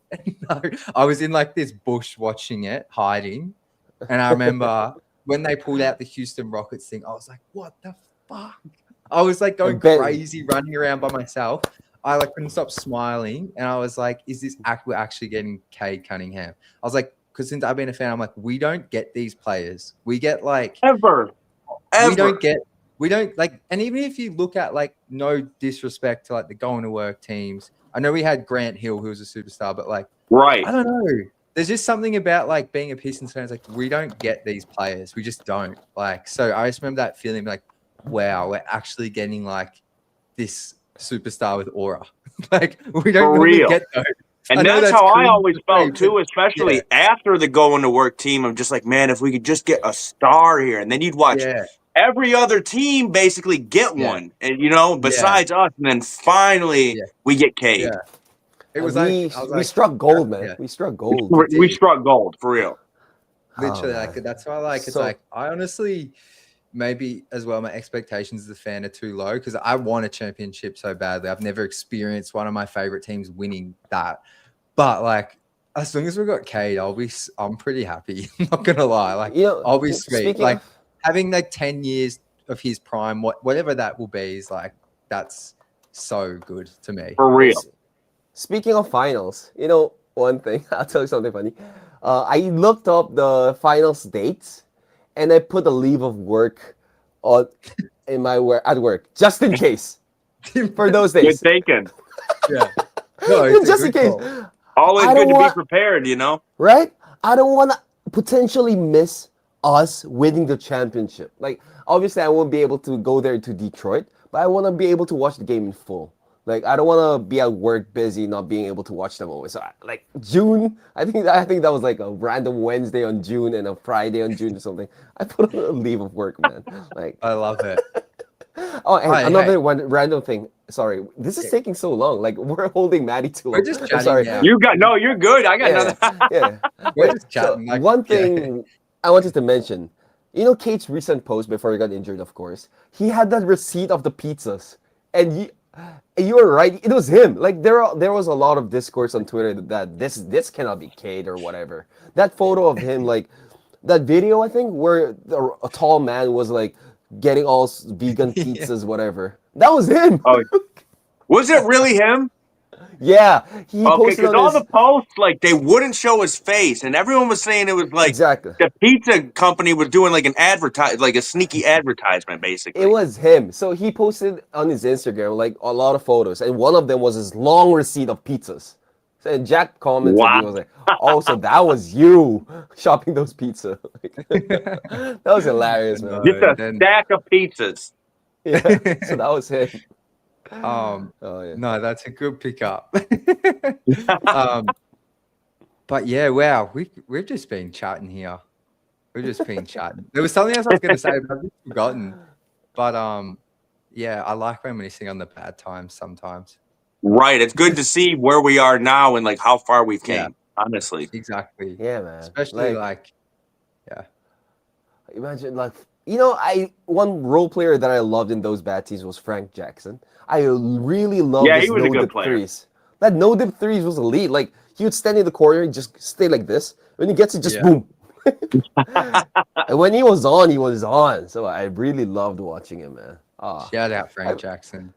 I was in like this bush watching it, hiding. And I remember when they pulled out the Houston Rockets thing, I was like, what the fuck? I was like going crazy running around by myself. I like couldn't stop smiling. And I was like, is this we're actually getting Cade Cunningham? I was like, because since I've been a fan, I'm like, we don't get these players. We get like Ever. We don't like, and even if you look at like, no disrespect to like the going to work teams. I know we had Grant Hill, who was a superstar, but like, Right. I don't know. There's just something about like being a Pistons fan. It's like, we don't get these players. We just don't like, so I just remember that feeling like, wow, we're actually getting like this superstar with aura. Like we don't For really real. get those. And I know that's how I cringe always to say, felt too, but especially after the going to work team. I'm just like, man, if we could just get a star here. And then you'd watch yeah, every other team basically get Yeah. one. And besides us, and then finally Yeah. we get Cade. yeah. It was we like I was we like, struck gold, man. yeah. We struck gold. We struck gold for real. Literally, Oh, like man. that's why like it's So- like I honestly maybe as well my expectations as a fan are too low because I want a championship so badly. I've never experienced one of my favorite teams winning that. But like as long as we got Cade, I'm pretty happy. I'm not gonna lie. Like I'll be sweet. speaking Like of- having like 10 years of his prime, whatever that will be, is like that's so good to me. For real. Speaking of finals, one thing, I'll tell you something funny. I looked up the finals dates and I put a leave of work at work just in case for those Good days. thinking. Yeah. No, it's a Just in good case, call. Always I good don't to want- be prepared, you know? right? I don't want to potentially miss us winning the championship. Like, obviously, I won't be able to go there to Detroit, but I want to be able to watch the game in full. Like I don't want to be at work busy, not being able to watch them always. So like June, I think that was like a random Wednesday on June and a Friday on June or something. I put on a leave of work, man. Like I love it. oh, and Hey, another hey. one random thing. Sorry, this is taking so long. Like we're holding Maddie too long. We're just I'm chatting sorry. now. You're good. I got Yeah, nothing. yeah. We're Wait, just so chatting. Like, one yeah. thing I wanted to mention, you know, Kate's recent post before he got injured, of course. He had that receipt of the pizzas, and you were right. It was him. Like there was a lot of discourse on Twitter that this cannot be Cade or whatever. That photo of him, like that video, I think, where a tall man was like getting all vegan Yeah. pizzas, whatever. That was him. Oh, was it really him? Yeah, he Okay, posted because on all his the posts, like, they wouldn't show his face, and everyone was saying it was like exactly. the pizza company was doing like like a sneaky advertisement, basically. It was him. So he posted on his Instagram like a lot of photos, and one of them was his long receipt of pizzas. So, and Jack commented, Wow. he was like, "Oh, so that was you shopping those pizza." That was hilarious, man. Just a then- stack of pizzas. Yeah, so that was him. Oh yeah. no, that's a good pickup. But yeah, wow, we've just been chatting here. We've just been chatting. There was something else I was going to say, but I've just forgotten. But yeah, I like reminiscing on the bad times sometimes. Right. It's good to see where we are now and like how far we've came. Yeah. Honestly. Exactly. Yeah, man. Especially like yeah. Imagine like one role player that I loved in those bad teams was Frank Jackson. I really loved Yeah, his he was a good no-dip player. threes. That no-dip threes was elite. Like he would stand in the corner and just stay like this. When he gets it, just Yeah. boom. And when he was on, he was on. So I really loved watching him, man. Shout out Frank Jackson.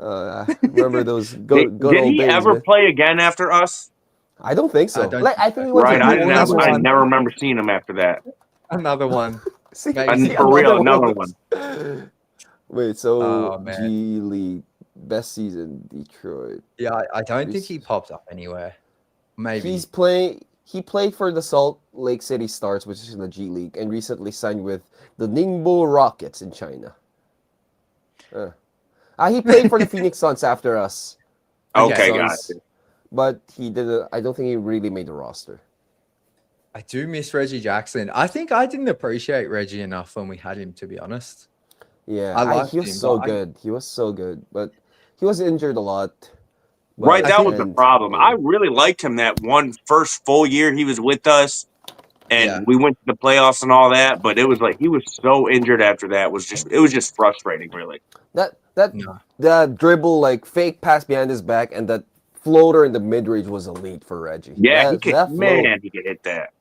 I remember those good Did old he days, ever man. play again after us? I don't think so. I don't Like I think he went Right. to I Brooklyn. never, another I one. never remember seeing him after that. Another one. See, Maybe. see, For real, another another one. one. Wait, so Oh, man. G League best season Detroit. Yeah, I don't think he popped up anywhere. Maybe. He played for the Salt Lake City Stars, which is in the G League, and recently signed with the Ningbo Rockets in China. He played for the Phoenix Suns after us. Okay, Suns, got it. But he didn't. I don't think he really made the roster. I do miss Reggie Jackson. I think I didn't appreciate Reggie enough when we had him, to be honest. Yeah, I liked he was him, so but good. He was so good, but he was injured a lot. Right, But- that was the and- problem. yeah. I really liked him that first full year he was with us, and Yeah. we went to the playoffs and all that. But it was like he was so injured after that. It was just frustrating, really. No. That dribble, like fake pass behind his back, and that floater in the mid range was elite for Reggie. Yeah, that he float. could hit that.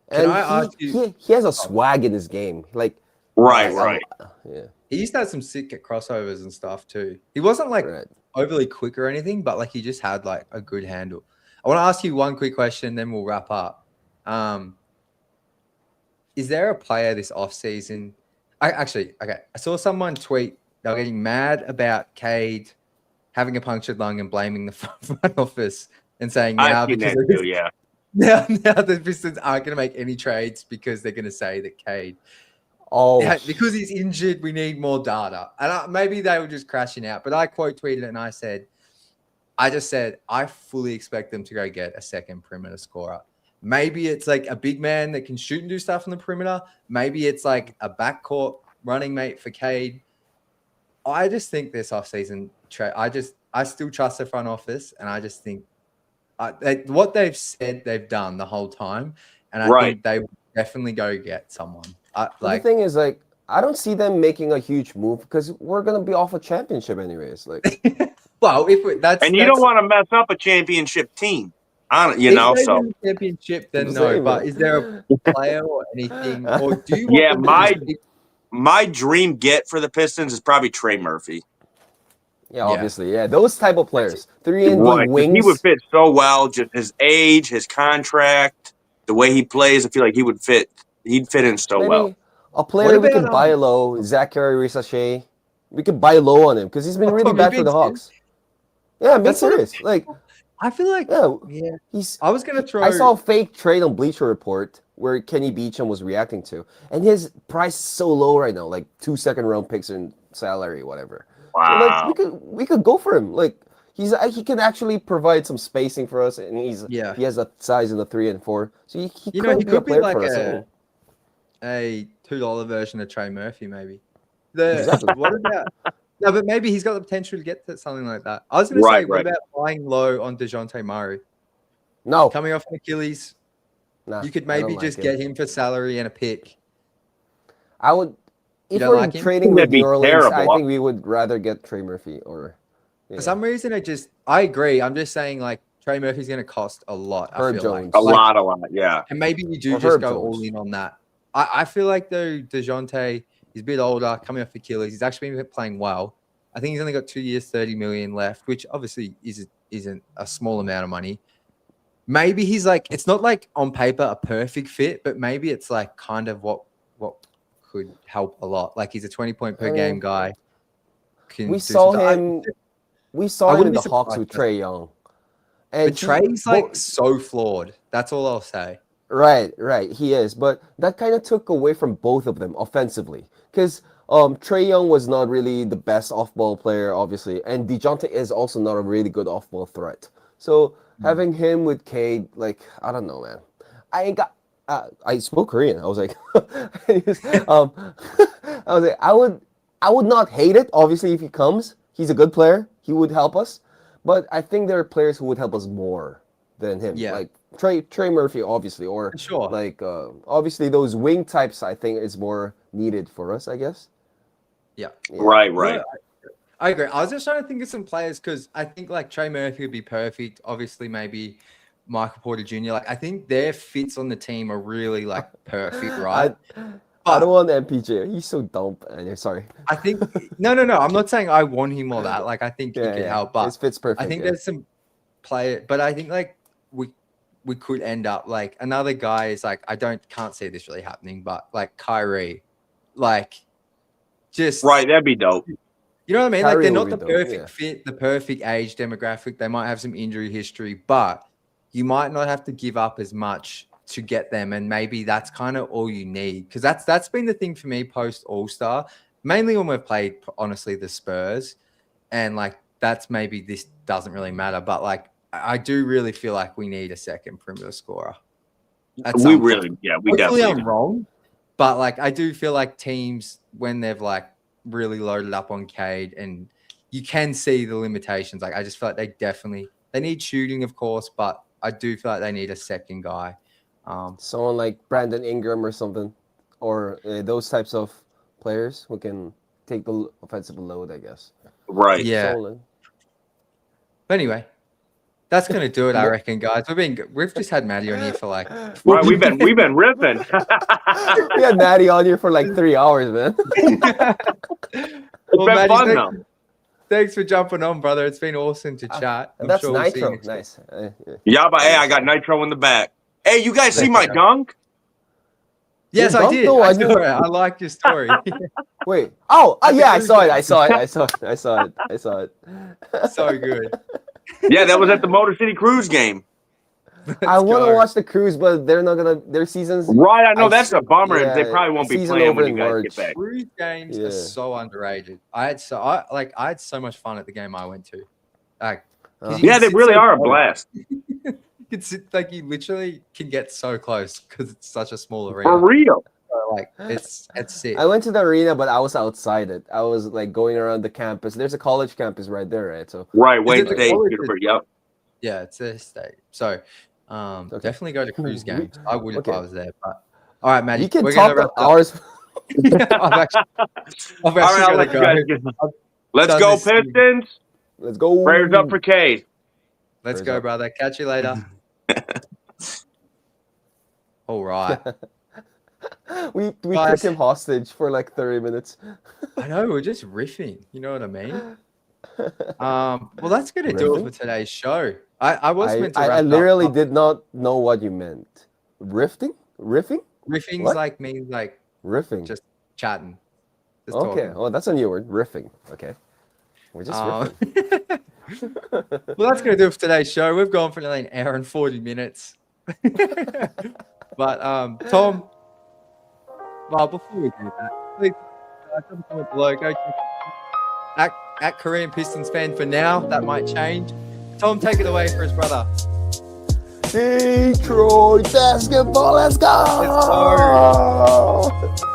And I ask you- he has a swag in his game. Like Right, I- right. yeah, He used to have some sick crossovers and stuff too. He wasn't like right. overly quick or anything, but like he just had like a good handle. I want to ask you one quick question, then we'll wrap up. Is there a player this offseason? I saw someone tweet they were getting mad about Cade having a punctured lung and blaming the front office and saying now I've seen because that too. Yeah. now the Pistons aren't going to make any trades because they're going to say that Cade Oh, because he's injured, we need more data. And maybe they were just crashing out. But I quote tweeted it and I just said, I fully expect them to go get a second perimeter scorer. Maybe it's like a big man that can shoot and do stuff on the perimeter. Maybe it's like a backcourt running mate for Cade. I just think this offseason trade, I still trust the front office. And I just think what they've said they've done the whole time. And I think they will definitely go get someone. the thing is, like, I don't see them making a huge move because we're gonna be off a championship anyways. Like, well, that's And you don't want to mess up a championship team, you if know. they So win the championship, then Same, no. man. But is there a player or anything, or do you? Want Yeah, them to just- my dream get for the Pistons is probably Trey Murphy. yeah, obviously, yeah, those type of players, 3-and-D Right, 'cause wings. he would fit so well. Just his age, his contract, the way he plays. I feel like he would fit. He'd fit in so Maybe well. a player we about, could buy low, Zachary Risache. We could buy low on him because he's been really Are we bad for being the Hawks. Yeah, I'm being That's what I'm serious. Like, I feel like yeah, he's. I was gonna throw. I saw a fake trade on Bleacher Report where Kenny Beecham was reacting to, and his price is so low right now, like 2 second round picks and salary, whatever. So like Wow. we could go for him. Like he can actually provide some spacing for us, and Yeah. he has that size in the 3 and 4. So he You know, could he be a could be player like for us. a $2 version of Trey Murphy, maybe. The Exactly. what about? No, but maybe he's got the potential to get to something like that. I was going to Right, say, what right. about flying low on DeJounte Murray? No, Coming off an Achilles, nah, you could I don't maybe like just him. get him for salary and a pick. I would, You if don't we're like him? trading That'd with be New Orleans, I terrible. think we would rather get Trey Murphy or. For some reason, I agree. I'm just saying, like, Trey Murphy's going to cost a lot, I Herb feel Jones. A like. lot, yeah. And maybe you do Or just Herb go Jones. all in on that. I feel like, though, DeJounte, he's a bit older, coming off Achilles. He's actually been playing well. I think he's only got 2 years, $30 million left, which obviously isn't a small amount of money. Maybe he's like, it's not like on paper a perfect fit, but maybe it's like kind of what could help a lot. Like he's a 20-point per game guy. We saw him in be the Hawks with surprised. Trae Young. And But Trey's like so flawed. That's all I'll say. Right, he is. But that kind of took away from both of them offensively. Because Trae Young was not really the best off-ball player, obviously. And DeJounte is also not a really good off-ball threat. So having him with Cade, like, I don't know, man. I spoke Korean. I was like, I would not hate it. Obviously, if he comes, he's a good player. He would help us. But I think there are players who would help us more than him. Yeah. Like Trey Murphy, obviously, or Sure. like obviously those wing types. I think is more needed for us. I guess. Yeah. Right. No, I agree. I was just trying to think of some players because I think like Trey Murphy would be perfect. Obviously, maybe Michael Porter Jr. Like I think their fits on the team are really like perfect, right? I don't want MPJ. He's so dumb. Sorry. I think no. I'm not saying I want him or that. Like I think he could help, but it fits perfect. I think there's some player, but I think like we could end up like another guy is like can't see this really happening, but like Kyrie, like just Right, that'd be dope. You know what I mean? Kyrie like they're will not the be dope, perfect fit, the perfect age demographic. They might have some injury history, but you might not have to give up as much to get them, and maybe that's kind of all you need. Because that's been the thing for me post All-Star, mainly when we've played honestly the Spurs, and like that's maybe this doesn't really matter, but like I do really feel like we need a second perimeter scorer. We Hopefully definitely I'm do. wrong, but like I do feel like teams when they've like really loaded up on Cade, and you can see the limitations. Like I just feel like they need shooting, of course, but I do feel like they need a second guy. Someone like Brandon Ingram or something, or those types of players who can take the offensive load, I guess. Right. Yeah. But anyway, that's gonna do it, I reckon, guys. We've just had Maddie on here for like. Right, we've been ripping. We had Maddie on here for like 3 hours, man. Well, Maddie, fun though. Thanks for jumping on, brother. It's been awesome to chat. That's Nitro. Nice. Yeah, but hey, I got Nitro in the back. Hey, you guys see my dunk? Yes, I did. No, I liked your story. Wait. Oh, yeah, I saw it. So good. Yeah, that was at the Motor City Cruise game. I want to watch the Cruise, but they're not gonna. Their seasons. Right, I know that's a bummer. Yeah, They probably won't be season playing over when you in guys March. get back. Cruise games are so underrated. I had so much fun at the game I went to. Like, yeah, they really are a blast. You can sit like you literally can get so close because it's such a small arena. For real. So, like it's sick. I went to the arena, but I was outside it. I was like going around the campus. There's a college campus right there, right? So right, Wayne it State. the Yep. Yeah, it's a state. So definitely go to Cruise games. I would if I was there. But all right, Maddie, you can we're talk gonna hours. I've actually All right, I'll let you guys get. Let's go, Pistons. Let's go. Prayers up for Cade. Let's go, brother. Catch you later. All right. We took him hostage for like 30 minutes. I know, we're just riffing. You know what I mean? Well, that's going to do it for today's show. I was meant to wrap I literally up. did not know what you meant. Riffing? Riffing's what? like means like riffing. Just chatting. Just okay. talking. Oh, that's a new word. Riffing. Okay. We're just riffing. Well, that's going to do it for today's show. We've gone for nearly an hour and 40 minutes. But Tom, well, before we do that, please drop a comment below. Go check it out. at Korean Pistons fan for now. That might change. Tom, take it away for his brother. Detroit basketball, let's go! Let's go.